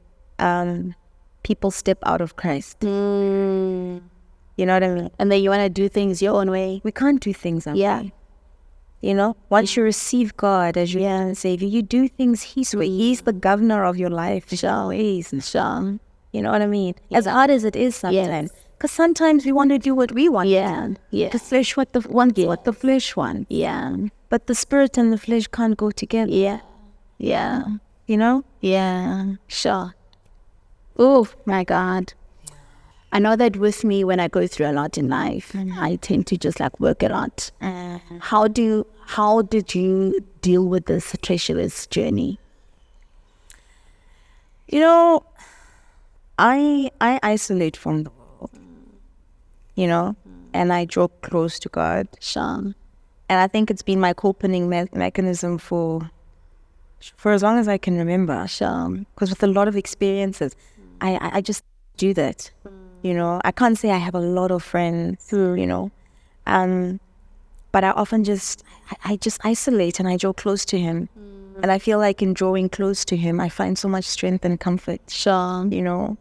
people step out of Christ. You know what I mean?
And then you want to do things your own way.
We can't do things our way. You know, once you receive God as your Lord and Savior, you do things His way. He's the governor of your life.
Sure.
Sure. You know what I mean? As hard as it is sometimes. Because sometimes we want to do what we want.
Yeah. Yeah.
The flesh what the flesh wants.
Yeah.
But the spirit and the flesh can't go together.
Yeah. Yeah.
You know?
Yeah. Sure. Oh my God. I know that with me, when I go through a lot in life, I tend to just like work it out. How did you deal with this treacherous journey?
You know, I isolate from the world, you know, and I draw close to God.
Sure.
And I think it's been my coping mechanism for as long as I can remember.
Sure.
Because with a lot of experiences, I just do that. You know, I can't say I have a lot of friends, you know, but I often I just isolate and I draw close to Him. And I feel like in drawing close to Him, I find so much strength and comfort.
Sure.
You know,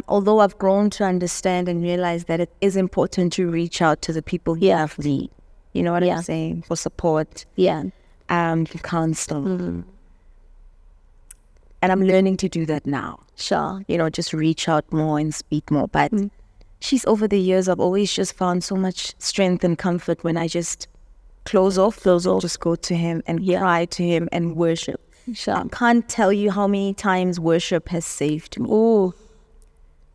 although I've grown to understand and realize that it is important to reach out to the people who have need. You know what I'm saying? For support.
Yeah.
Counsel. And I'm learning to do that now.
Sure.
You know, just reach out more and speak more. But over the years, I've always just found so much strength and comfort when I just close off, just go to Him and cry to Him and worship.
Sure.
I can't tell you how many times worship has saved me. Oh,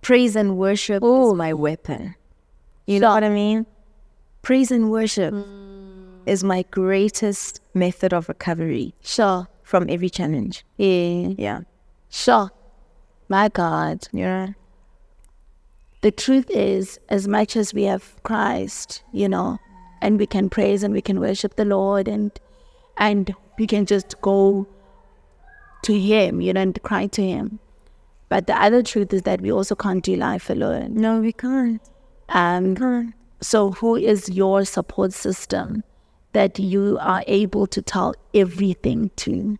praise and worship is my weapon. You know what I mean? Praise and worship is my greatest method of recovery.
Sure.
From every challenge.
Yeah.
Yeah.
Sure. My God.
Yeah.
The truth is, as much as we have Christ, and we can praise and we can worship the Lord and we can just go to Him, and cry to Him. But the other truth is that we also can't do life alone.
No, we can't.
So who is your support system that you are able to tell everything to?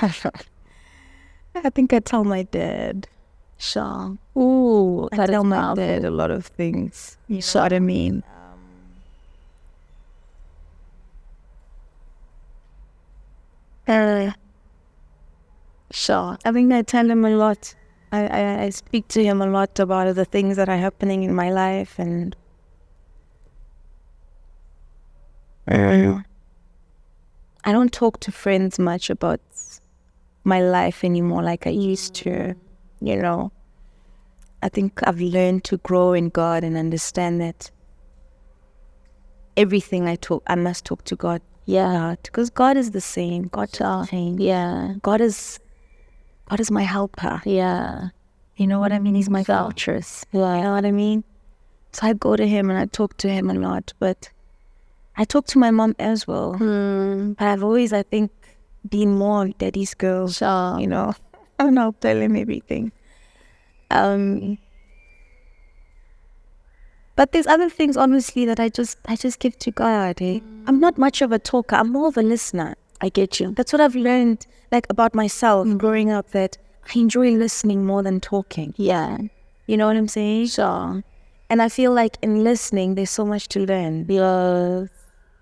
I think I tell my dad.
Sure.
Ooh, I
That
tell
is
my
powerful.
dad a lot of things. You know what I mean?
Sure.
I think I tell him a lot. I speak to him a lot about the things that are happening in my life, and I don't talk to friends much about my life anymore like I used to, I think I've learned to grow in God and understand that everything I must talk to God.
Yeah.
Because God is the same. God is the same.
Yeah.
God is my helper.
Yeah.
You know what I mean? He's my fortress.
Yeah.
You know what I mean? So I go to him and I talk to him a lot, but I talk to my mom as well. But I've always, I think, been more daddy's girl.
Sure.
And I'll tell him everything. But there's other things, honestly, that I just give to God. I'm not much of a talker. I'm more of a listener.
I get you.
That's what I've learned, about myself growing up, that I enjoy listening more than talking.
Yeah.
You know what I'm saying?
Sure.
And I feel like in listening, there's so much to learn.
Yeah.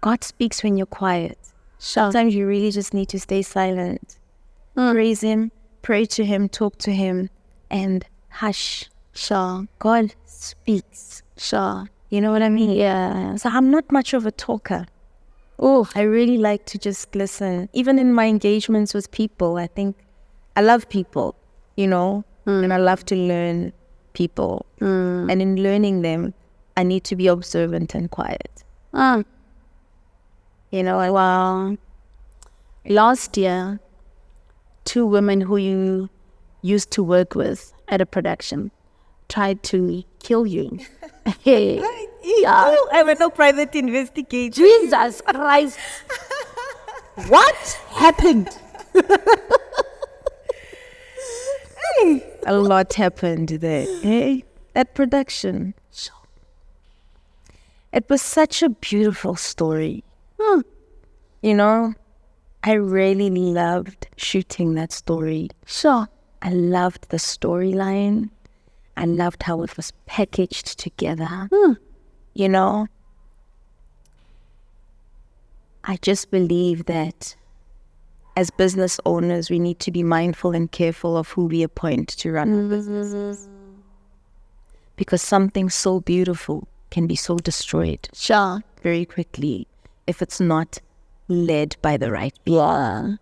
God speaks when you're quiet.
Sure.
Sometimes you really just need to stay silent. Praise Him, pray to Him, talk to Him, and hush.
Sure.
God speaks.
Sure.
You know what I mean?
Yeah.
So I'm not much of a talker.
Oh,
I really like to just listen. Even in my engagements with people, I think I love people, and I love to learn people. And in learning them, I need to be observant and quiet.
wow. Last year, 2 women who you used to work with at a production tried to kill you. Hey. Yeah.
I went no private investigation.
Jesus Christ. What happened?
A lot happened there. Hey, that production. It was such a beautiful story. I really loved shooting that story.
Sure.
I loved the storyline. I loved how it was packaged together. I just believe that as business owners, we need to be mindful and careful of who we appoint to run our businesses. Because something so beautiful can be so destroyed
Sure.
very quickly if it's not led by the right people.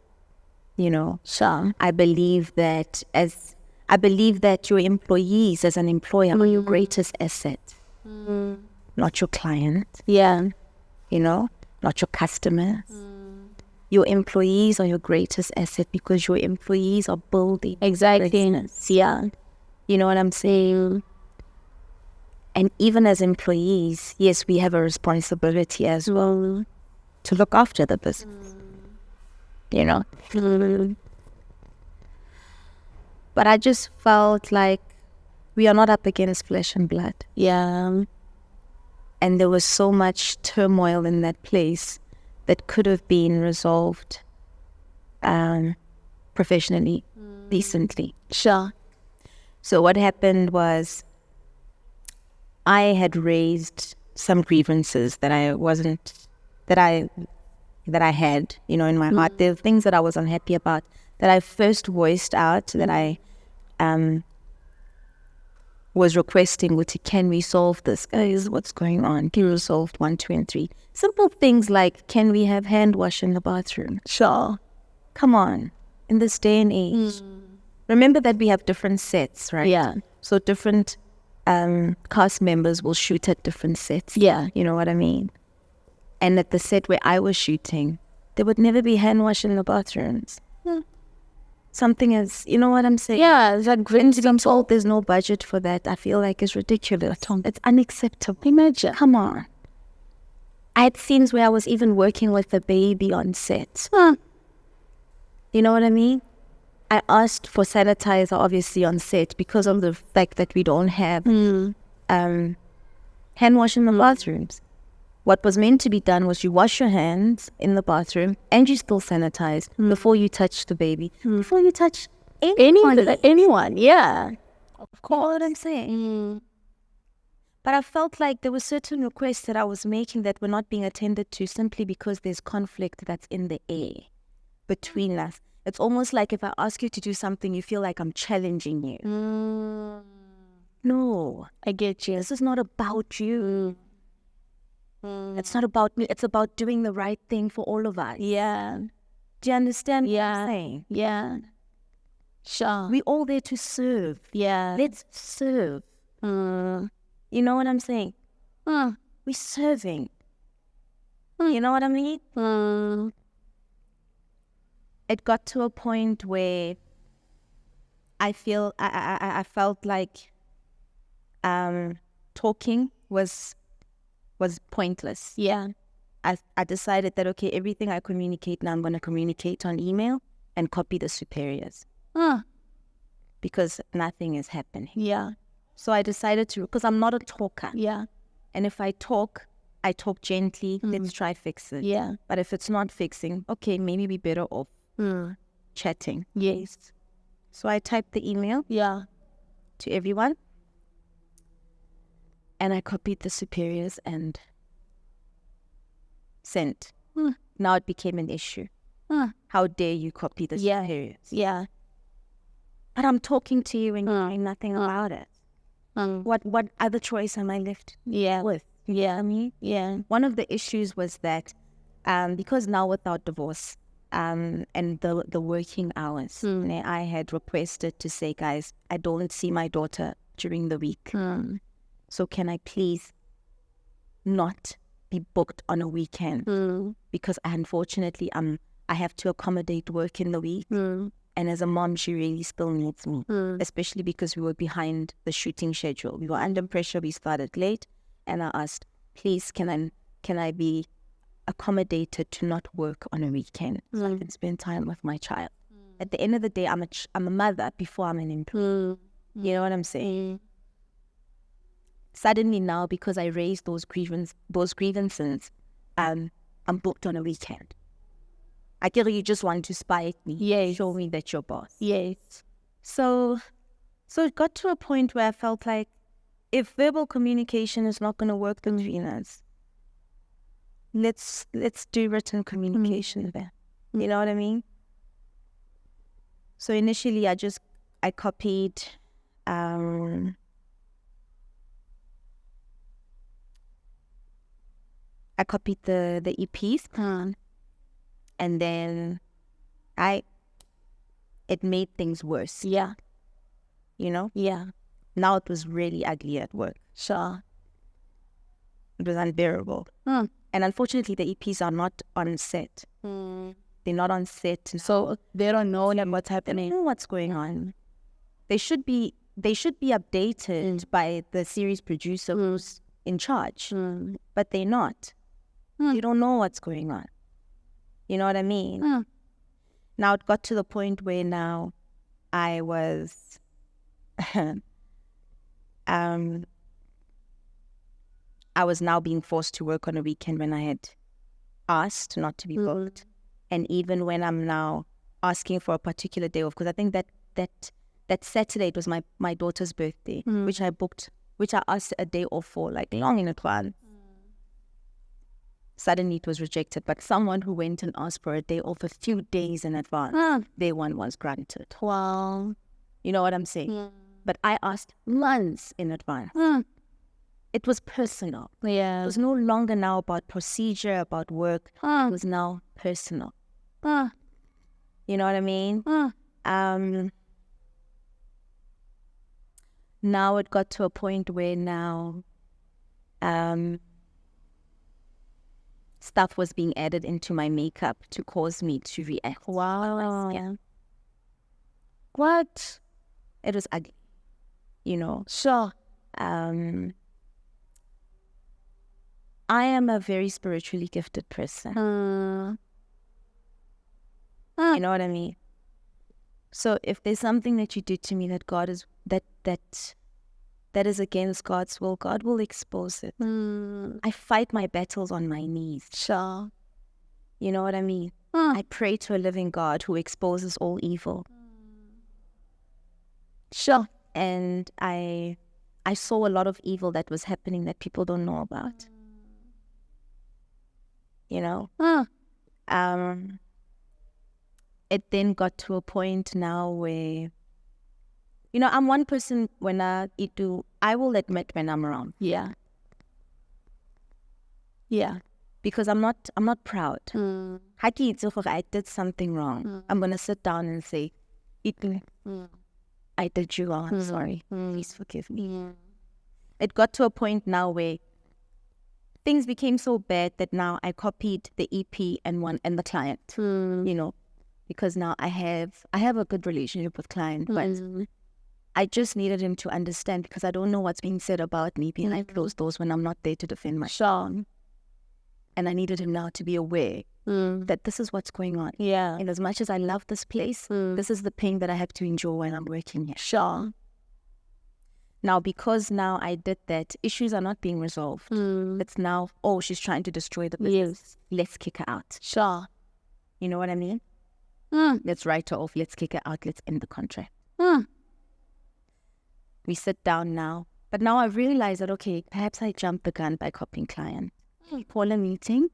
Yeah.
Sure. I believe that your employees as an employer are your greatest asset. Not your client,
Yeah.
not your customers. Your employees are your greatest asset because your employees are building
Exactly.
business.
Yeah.
You know what I'm saying? And even as employees, yes, we have a responsibility as well to look after the business. But I just felt like we are not up against flesh and blood.
Yeah.
And there was so much turmoil in that place that could have been resolved professionally, decently.
Sure.
So what happened was I had raised some grievances that I had, in my heart. There were things that I was unhappy about that I first voiced out, that I was requesting, can we solve this? Guys, what's going on? Can we resolve 1, 2, and 3? Simple things like, can we have hand wash in the bathroom?
Sure.
Come on, in this day and age. Remember that we have different sets, right?
Yeah.
So different cast members will shoot at different sets.
Yeah.
You know what I mean? And at the set where I was shooting, there would never be hand wash in the bathrooms. Something is, you know what I'm saying?
Yeah, it's like
To be told there's no budget for that, I feel like it's ridiculous. It's unacceptable.
imagine.
Come on. I had scenes where I was even working with the baby on set. You know what I mean? I asked for sanitizer, obviously, on set because of the fact that we don't have hand wash in the bathrooms. What was meant to be done was you wash your hands in the bathroom and you still sanitize before you touch the baby, before you touch
Anyone, yeah.
Of course. You know what I'm saying? But I felt like there were certain requests that I was making that were not being attended to simply because there's conflict that's in the air between us. It's almost like if I ask you to do something, you feel like I'm challenging you. No,
I get you.
this is not about you. It's not about me. It's about doing the right thing for all of us.
Yeah.
Do you understand what
Yeah.
I'm saying?
Yeah. Sure.
We're all there to serve.
Yeah.
Let's serve. You know what I'm saying? We're serving. You know what I mean? It got to a point where I felt like talking was pointless.
Yeah.
I decided that, okay, everything I communicate now, I'm going to communicate on email and copy the superiors because nothing is happening.
Yeah.
So I decided to, because I'm not a talker.
Yeah.
And if I talk gently, let's try fix it.
Yeah.
But if it's not fixing, okay, maybe we're better off chatting.
Yes.
So I typed the email to everyone and I copied the superiors and sent. Now it became an issue. How dare you copy the superiors?
Yeah.
But I'm talking to you and you're doing nothing about it. What other choice am I left with?
Yeah.
I mean, one of the issues was that because now without divorce and the working hours, I had requested to say, guys, I don't see my daughter during the week. So can I please not be booked on a weekend? Because unfortunately I have to accommodate work in the week. And as a mom, she really still needs me, especially because we were behind the shooting schedule. We were under pressure. We started late. And I asked, please, can I be accommodated to not work on a weekend so I can spend time with my child? At the end of the day, I'm a mother before I'm an employee. You know what I'm saying? Suddenly now, because I raised those grievances, I'm booked on a weekend. I get you just want to spite me.
Yes.
Show me that you're boss.
Yes.
So it got to a point where I felt like if verbal communication is not going to work between us, let's do written communication there. You know what I mean? So initially I copied the EPs. And then it made things worse.
Yeah.
You know?
Yeah.
Now it was really ugly at work.
Sure.
It was unbearable. And unfortunately, the EPs are not on set. They're not on set.
So they don't know what's
They don't
happening.
know what's going on. They should be updated by the series producer who's in charge. But they're not. You don't know what's going on. You know what I mean? Now it got to the point where now I was I was now being forced to work on a weekend when I had asked not to be booked. And even when I'm now asking for a particular day off, because I think that Saturday it was my daughter's birthday, which I asked a day off for like long in advance. Suddenly it was rejected, but someone who went and asked for a day off a few days in advance, their one was granted.
Wow.
You know what I'm saying? But I asked months in advance. It was personal.
Yeah.
It was no longer now about procedure, about work. It was now personal. You know what I mean? Now it got to a point where now stuff was being added into my makeup to cause me to react.
Wow.
Yeah.
What?
It was ugly, you know.
Sure.
I am a very spiritually gifted person. You know what I mean? So if there's something that you did to me that God is that is against God's will, God will expose it. I fight my battles on my knees.
Sure.
You know what I mean? I pray to a living God who exposes all evil.
Sure.
And I saw a lot of evil that was happening that people don't know about. You know? It then got to a point now where, you know, I'm one person when I will admit when I'm wrong.
Yeah. Yeah.
Because I'm not proud. I did something wrong. I'm gonna sit down and say, I did you wrong. I'm sorry. Please forgive me. It got to a point now where things became so bad that now I copied the EP and the client. You know, because now I have a good relationship with client, but I just needed him to understand, because I don't know what's being said about me behind closed doors when I'm not there to defend myself.
Sure.
And I needed him now to be aware that this is what's going on.
Yeah.
And as much as I love this place, this is the pain that I have to endure when I'm working here.
Sure.
Now, because now I did that, issues are not being resolved. It's now, oh, she's trying to destroy the business.
Yes.
Let's kick her out.
Sure.
You know what I mean? Let's write her off. Let's kick her out. Let's end the contract. We sit down now. But now I realize that, okay, perhaps I jumped the gun by copying client. Call a meeting.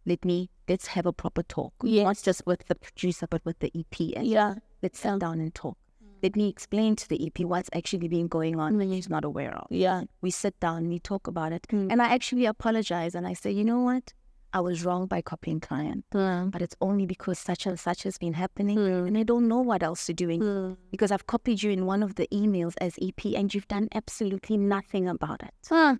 Let's have a proper talk.
Yes.
Not just with the producer, but with the EP. And
Yeah.
let's sit down and talk. Let me explain to the EP what's actually been going on that she's not aware of.
Yeah.
We sit down, we talk about it. And I actually apologize. And I say, you know what? I was wrong by copying client. But it's only because such and such has been happening. And I don't know what else to do. Because I've copied you in one of the emails as EP and you've done absolutely nothing about it.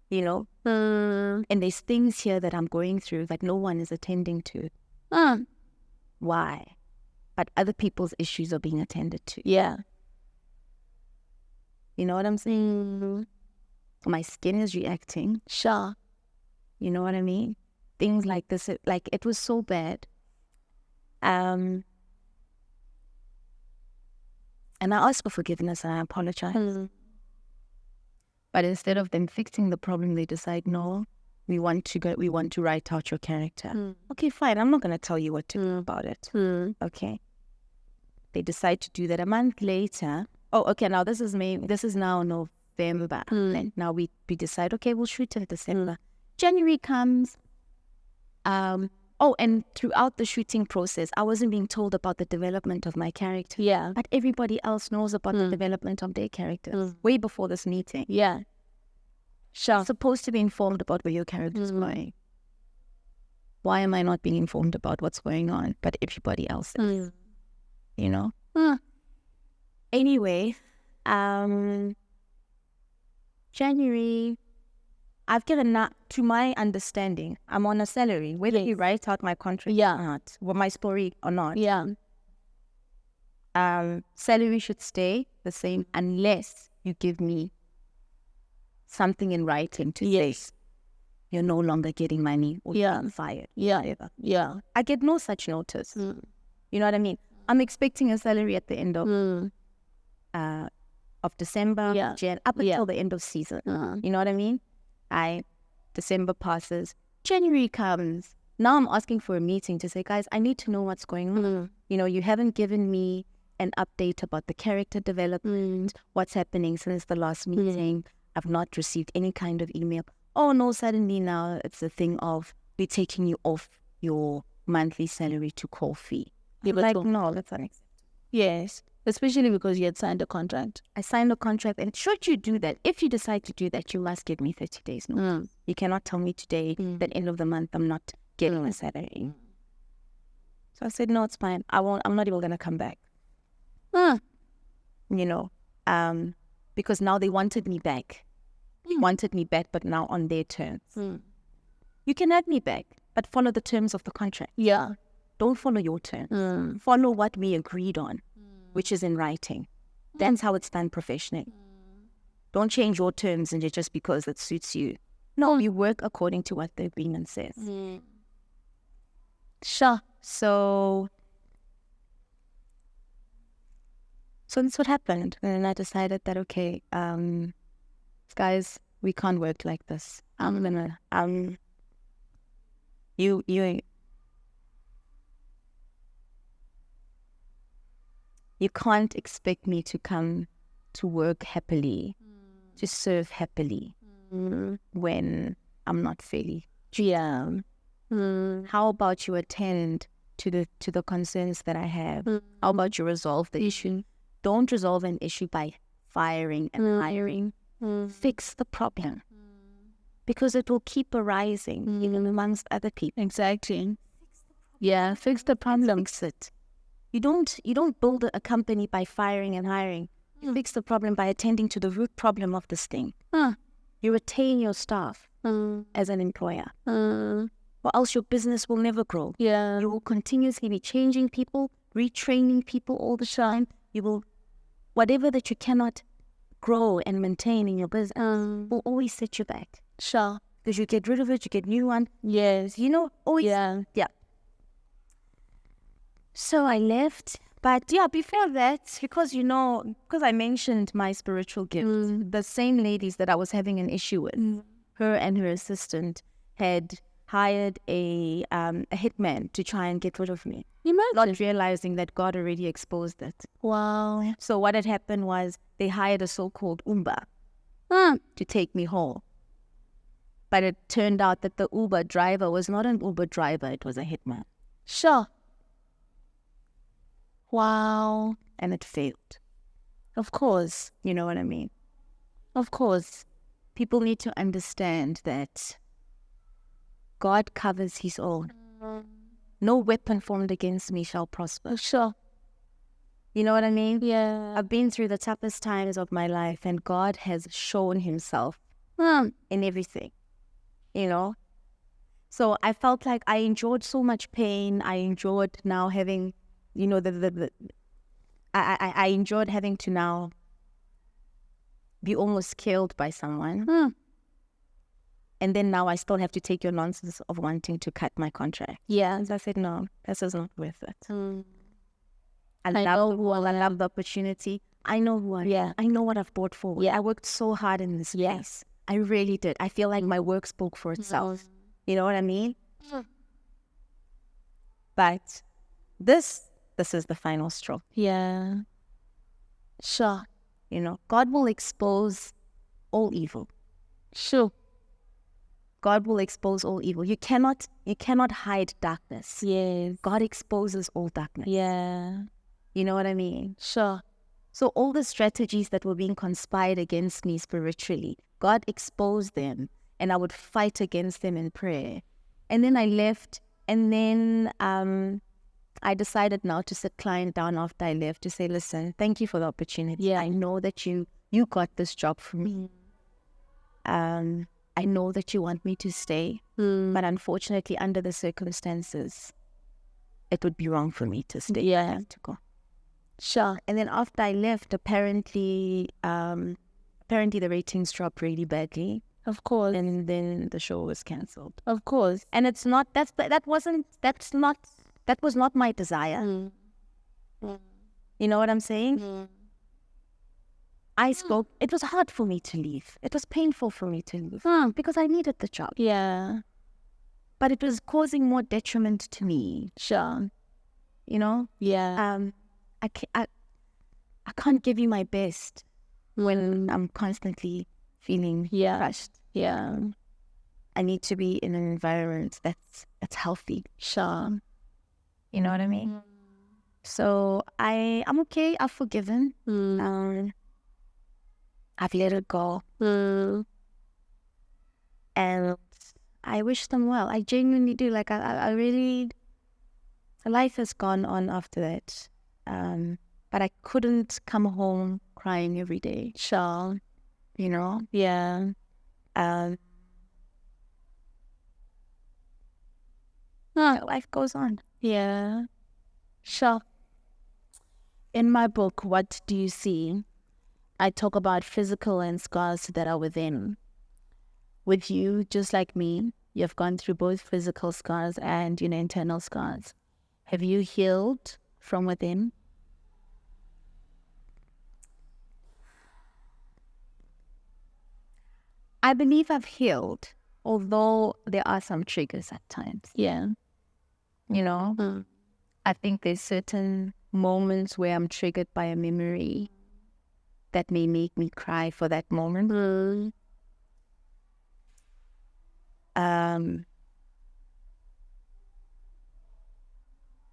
You know? And there's things here that I'm going through that no one is attending to. Why? But other people's issues are being attended to.
Yeah.
You know what I'm saying? My skin is reacting.
Sure.
You know what I mean? Things like this, it was so bad. And I asked for forgiveness and I apologize. But instead of them fixing the problem, they decide, no, we want to write out your character. Okay, fine. I'm not going to tell you what to do about it. Okay. They decide to do that a month later. Oh, okay. Now this is now November. And now we decide, okay, we'll shoot in December. January comes. And throughout the shooting process, I wasn't being told about the development of my character.
Yeah.
But everybody else knows about the development of their characters way before this meeting.
Yeah. Sure.
I'm supposed to be informed about where your character is going. Why am I not being informed about what's going on? But everybody else is. You know? Anyway, January, I've given that, to my understanding, I'm on a salary. Whether you write out my contract or not, or my story or not.
Yeah.
Salary should stay the same unless you give me something in writing to say you're no longer getting money or you're being fired.
Yeah.
Whatever.
Yeah.
I get no such notice. You know what I mean? I'm expecting a salary at the end of December, Jan, up until the end of season. You know what I mean? December passes, January comes. Now I'm asking for a meeting to say, guys, I need to know what's going on. You know, you haven't given me an update about the character development, what's happening since the last meeting. I've not received any kind of email. Oh no, suddenly now it's a thing of we're taking you off your monthly salary to call fee.
Yeah,
I'm like, no, that's unacceptable.
Yes. Especially because you had signed a contract.
I signed a contract, and should you do that, if you decide to do that, you must give me 30 days notice. You cannot tell me today that end of the month I'm not getting a salary. So I said, no, it's fine. I'm not even gonna come back. You know, because now they wanted me back. But now on their terms. You can add me back, but follow the terms of the contract.
Yeah.
Don't follow your terms. Follow what we agreed on, which is in writing. That's how it's done professionally. Don't change your terms and just because it suits you. No, you work according to what the agreement says.
Sure.
So that's what happened. And I decided that, okay, guys, we can't work like this. I'm gonna, you can't expect me to come to work happily, to serve happily when I'm not fairly.
Yeah.
How about you attend to the concerns that I have? How about you resolve the issue? Don't resolve an issue by firing and hiring. Fix the problem, because it will keep arising even amongst other people.
Exactly. Yeah, fix the problem.
Fix it. You don't build a company by firing and hiring. You fix the problem by attending to the root problem of this thing. You retain your staff as an employer, or else your business will never grow.
Yeah.
You will continuously be changing people, retraining people all the time. You will, whatever that you cannot grow and maintain in your business will always set you back.
Sure.
Because you get rid of it, you get new one.
Yes.
Always.
Yeah.
So I left. But yeah, before that, because I mentioned my spiritual gift, the same ladies that I was having an issue with, her and her assistant had hired a hitman to try and get rid of me. Not realizing that God already exposed it.
Wow.
So what had happened was they hired a so-called Uber to take me home. But it turned out that the Uber driver was not an Uber driver, it was a hitman.
Sure. Wow.
And it failed. Of course, you know what I mean? Of course. People need to understand that God covers his own. No weapon formed against me shall prosper.
Sure.
You know what I mean?
Yeah.
I've been through the toughest times of my life, and God has shown himself in everything, So I felt like I endured so much pain. I endured now having, I endured having to now be almost killed by someone. And then now I still have to take your nonsense of wanting to cut my contract.
Yeah.
So I said, no, this is not worth it. I love the opportunity. I know who I am. I know what I've brought forward.
Yeah.
I worked so hard in this place. I really did. I feel like my work spoke for itself. You know what I mean? But this is the final straw.
Yeah. Sure.
God will expose all evil.
Sure.
God will expose all evil. You cannot hide darkness.
Yes.
God exposes all darkness.
Yeah.
You know what I mean?
Sure.
So all the strategies that were being conspired against me spiritually, God exposed them, and I would fight against them in prayer. And then I left, and then I decided now to sit client down after I left to say, listen, thank you for the opportunity.
Yeah.
I know that you got this job for me. I know that you want me to stay, but unfortunately, under the circumstances, it would be wrong for me to stay.
Yeah.
I have to go.
Sure.
And then after I left, apparently the ratings dropped really badly.
Of course.
And then the show was cancelled.
Of course.
And it's not, that was not my desire. You know what I'm saying? I spoke, it was hard for me to leave. It was painful for me to leave because I needed the job.
Yeah.
But it was causing more detriment to me.
Sure.
Yeah. I can't give you my best when I'm constantly feeling crushed.
Yeah.
I need to be in an environment that's healthy.
Sure.
You know what I mean? So I'm okay. I've forgiven. I've let it go. And I wish them well. I genuinely do. Like, I really... Life has gone on after that. But I couldn't come home crying every day.
Sure.
Yeah. Life goes on.
Yeah. Sure. In my book, What Do You See? I talk about physical and scars that are within. With you, just like me, you've gone through both physical scars and, internal scars. Have you healed from within?
I believe I've healed, although there are some triggers at times.
Yeah.
I think there's certain moments where I'm triggered by a memory that may make me cry for that moment.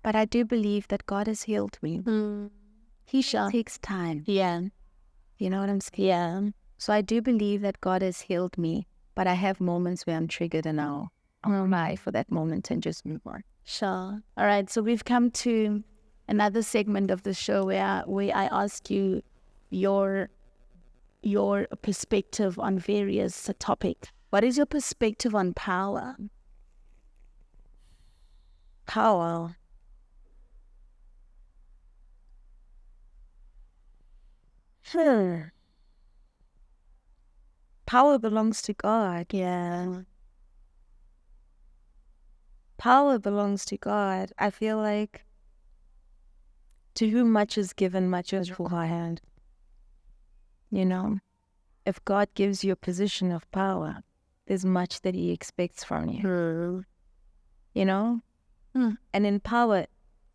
But I do believe that God has healed me. He takes time.
Yeah.
You know what I'm saying?
Yeah.
So I do believe that God has healed me, but I have moments where I'm triggered and I'll cry for that moment and just move on.
Sure. All right. So we've come to another segment of the show where I ask you your perspective on various topics. What is your perspective on power?
Power. Power belongs to God.
Yeah.
Power belongs to God. I feel like to whom much is given, much is required. If God gives you a position of power, there's much that He expects from you. And in power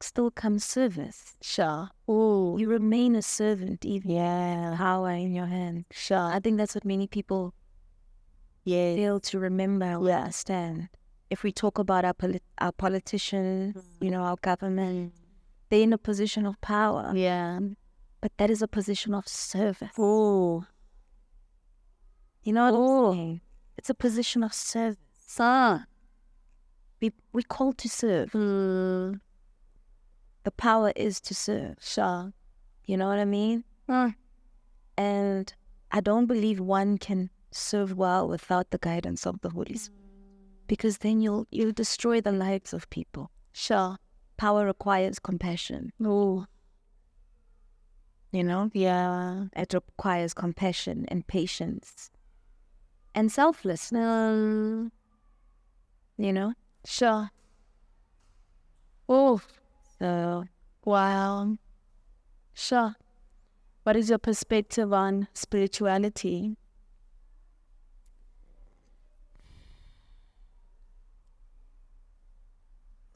still comes service.
Sure.
You remain a servant even with power in your hand.
Sure.
I think that's what many people fail to remember or understand. If we talk about our politicians, our government, they're in a position of power.
Yeah.
But that is a position of service.
Oh.
You know what I'm saying? It's a position of service. We call to serve. The power is to serve.
Sure.
You know what I mean? And I don't believe one can serve well without the guidance of the Holy Spirit. Because then you'll destroy the lives of people.
Sure.
Power requires compassion.
Oh.
Yeah. It requires compassion and patience. And selflessness.
Sure. Oh.
So,
wow. Sure. What is your perspective on spirituality?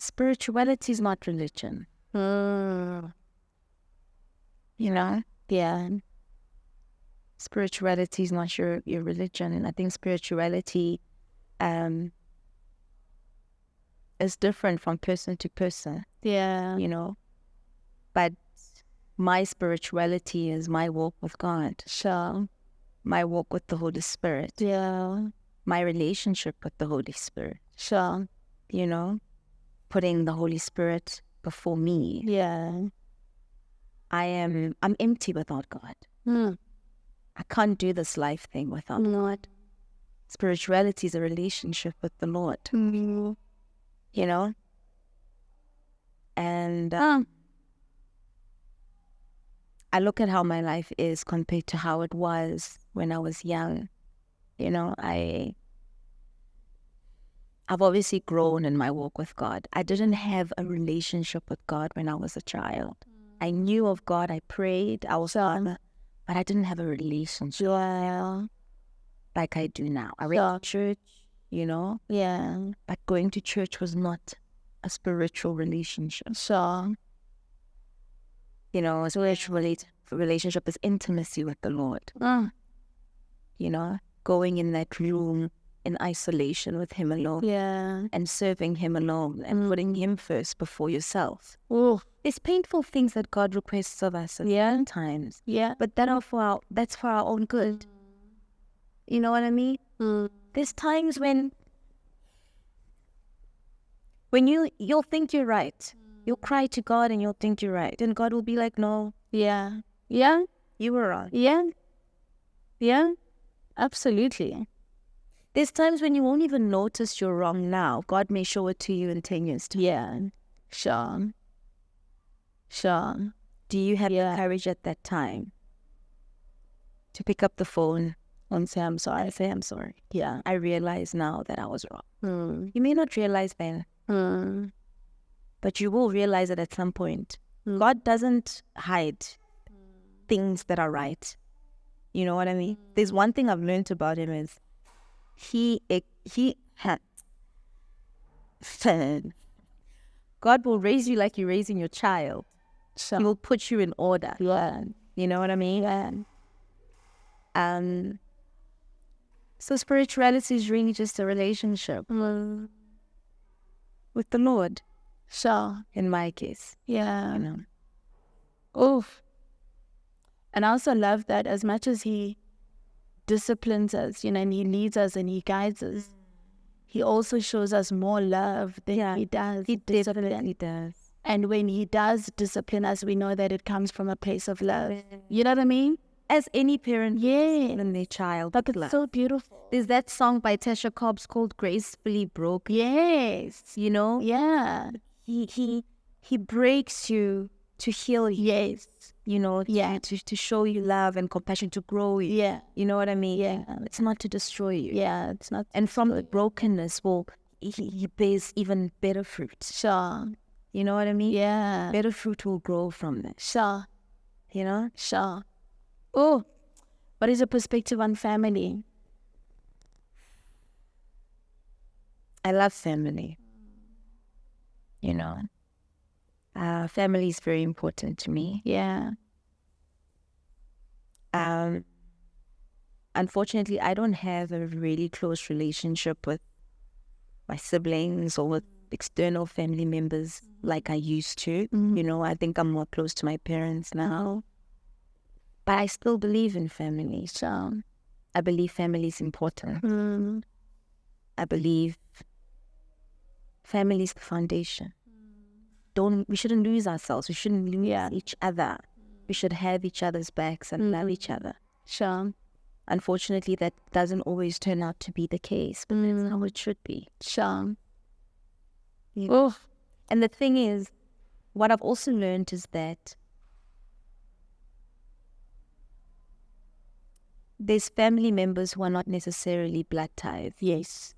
spirituality is not religion. Yeah. Spirituality is not your religion. And I think spirituality is different from person to person.
Yeah.
But my spirituality is my walk with God.
Sure.
My walk with the Holy Spirit.
Yeah.
My relationship with the Holy Spirit.
Sure.
Putting the Holy Spirit before me.
Yeah.
I'm empty without God. I can't do this life thing without God. Spirituality is a relationship with the Lord. And I look at how my life is compared to how it was when I was young. I've obviously grown in my walk with God. I didn't have a relationship with God when I was a child. I knew of God, I prayed, I was but I didn't have a relationship like I do now. I went to church,
Yeah.
but going to church was not a spiritual relationship.
Sure.
A spiritual relationship is intimacy with the Lord. Going in that room in isolation with Him alone.
Yeah.
And serving Him alone and putting Him first before yourself.
Oh.
There's painful things that God requests of us at times.
Yeah.
But that's for our own good. You know what I mean? There's times when you'll think you're right. You'll cry to God and you'll think you're right. And God will be like, no.
Yeah. Yeah.
You were wrong.
Yeah. Yeah. Absolutely.
There's times when you won't even notice you're wrong now. God may show it to you in 10 years' time.
Yeah. Sure. Sure.
Do you have the courage at that time to pick up the phone
And say, I'm sorry.
and say, I'm sorry?
Yeah.
I realize now that I was wrong. You may not realize then, but you will realize it at some point. God doesn't hide things that are right. You know what I mean? There's one thing I've learned about him is he had God will raise you like you're raising your child.
So,
He will put you in order.
yeah.
You know what I mean? So spirituality is really just a relationship with the Lord,
Sure.
in my case.
Yeah.
You know.
Oof. And I also love that as much as he disciplines us, and he leads us and he guides us, he also shows us more love than he does.
He
discipline.
definitely does.
And when he does discipline us, we know that it comes from a place of love. You know what I mean?
As any parent
Yeah.
and their child.
Like, it's
love.
so beautiful.
There's that song by Tasha Cobbs called Gracefully Broken.
Yes.
You know?
Yeah.
He breaks you to heal you.
Yes.
You know, to show you love and compassion, to grow you.
Yeah.
You know what I mean?
Yeah.
It's not to destroy you.
Yeah. It's not.
And from the brokenness, he bears even better fruit.
Sure.
You know what I mean?
Yeah.
Better fruit will grow from that.
Sure.
You know?
Sure. Oh, what is your perspective on family?
I love family. You know? Family is very important to me.
Yeah.
Unfortunately, I don't have a really close relationship with my siblings or with external family members like I used to. You know, I think I'm more close to my parents now. But I still believe in family.
So,
I believe family is important. I believe family is the foundation. We shouldn't lose ourselves. We shouldn't lose each other. We should have each other's backs and love each other.
sure.
Unfortunately, that doesn't always turn out to be the case, but that's how it should be.
Sure.
Yeah.
Oh,
And the thing is, what I've also learned is that there's family members who are not necessarily blood ties.
yes.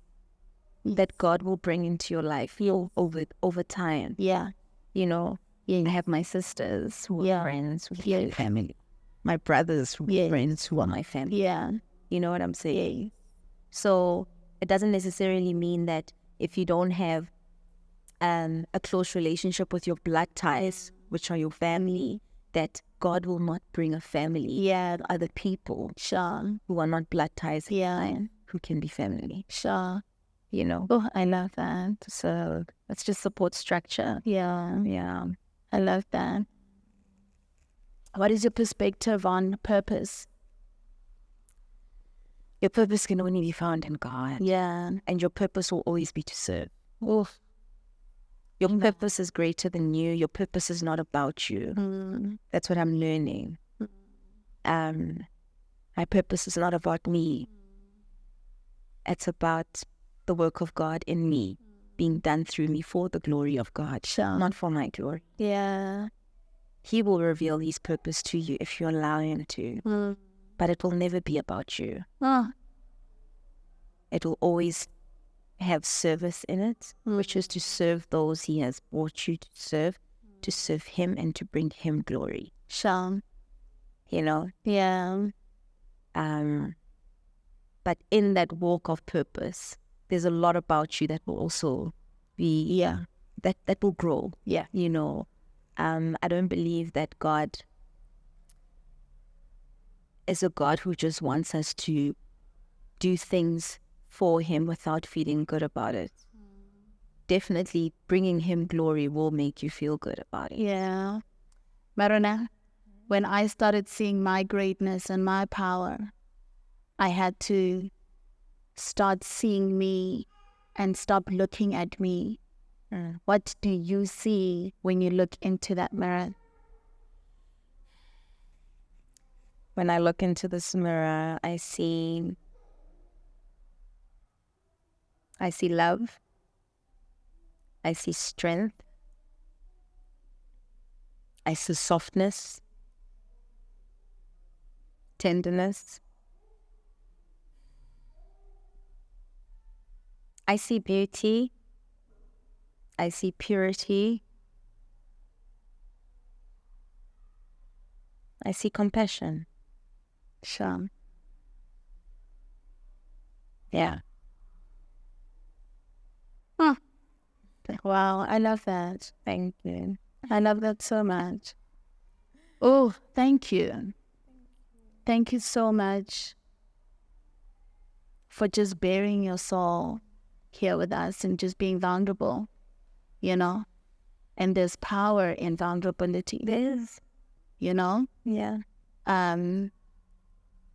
That God will bring into your life over time.
Yeah.
You know, I have my sisters who are friends with my family. My brothers who are friends who are my family.
Yeah.
You know what I'm saying? So it doesn't necessarily mean that if you don't have a close relationship with your blood ties, which are your family, that God will not bring a family.
Yeah.
Other people
Sure.
who are not blood ties,
Yeah.
who can be family.
Sure.
You know,
Oh, I love that.
so it's just support structure.
Yeah.
Yeah.
I love that. What is your perspective on purpose?
Your purpose can only be found in God.
Yeah.
And your purpose will always be to serve.
Oh,
Your purpose is greater than you. Your purpose is not about you. That's what I'm learning. My purpose is not about me. It's about the work of God in me, being done through me for the glory of God,
Sure.
not for my glory.
yeah.
He will reveal his purpose to you if you allow him to. But it will never be about you.
Oh,
It will always have service in it, which is to serve those he has brought you to serve him and to bring him glory.
sure.
You know?
Yeah.
But in that walk of purpose, there's a lot about you that will also be, that will grow.
Yeah.
You know, I don't believe that God is a God who just wants us to do things for him without feeling good about it. Definitely bringing him glory will make you feel good about it.
Yeah. Mmarona, when I started seeing my greatness and my power, I had to start seeing me and stop looking at me. What do you see when you look into that mirror?
When I look into this mirror, I see I see love. I see strength. I see softness, tenderness. I see beauty. I see purity. I see compassion.
Sure.
Yeah.
Wow, I love that.
Thank you.
I love that so much. Oh, thank you. Thank you so much for just bearing your soul here with us and just being vulnerable, you know? And there's power in vulnerability.
There is.
You know?
Yeah.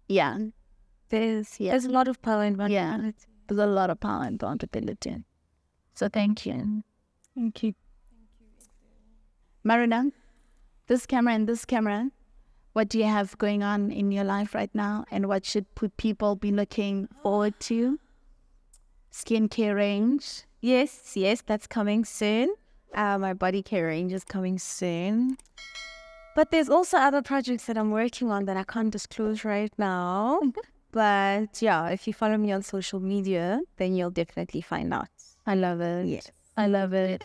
Yeah.
There is.
Yeah.
There's a lot of power in vulnerability.
Yeah. There's a lot of power in vulnerability. So thank you.
Thank you.
Mmarona, this camera and this camera, what do you have going on in your life right now? And what should people be looking forward to? Skincare range?
Yes, that's coming soon. My body care range is coming soon. But there's also other projects that I'm working on that I can't disclose right now. But yeah, if you follow me on social media, then you'll definitely find out.
I love it.
Yes.
I love it.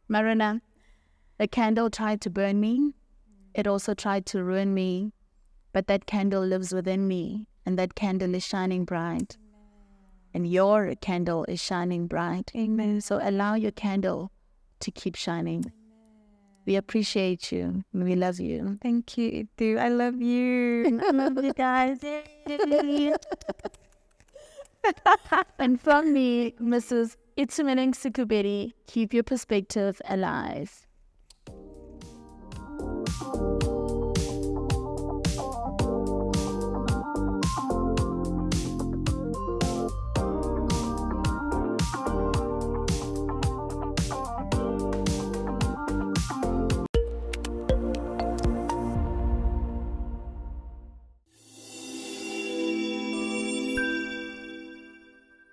Mmarona, a candle tried to burn me. It also tried to ruin me. But that candle lives within me. And that candle is shining bright. Amen. And your candle is shining bright.
Amen.
So allow your candle to keep shining. Amen. We appreciate you. We love you.
Thank you, Itu. I love you.
I love you guys. And from me, Mrs. Itumeleng Sekhu-Pedi, keep your perspective alive.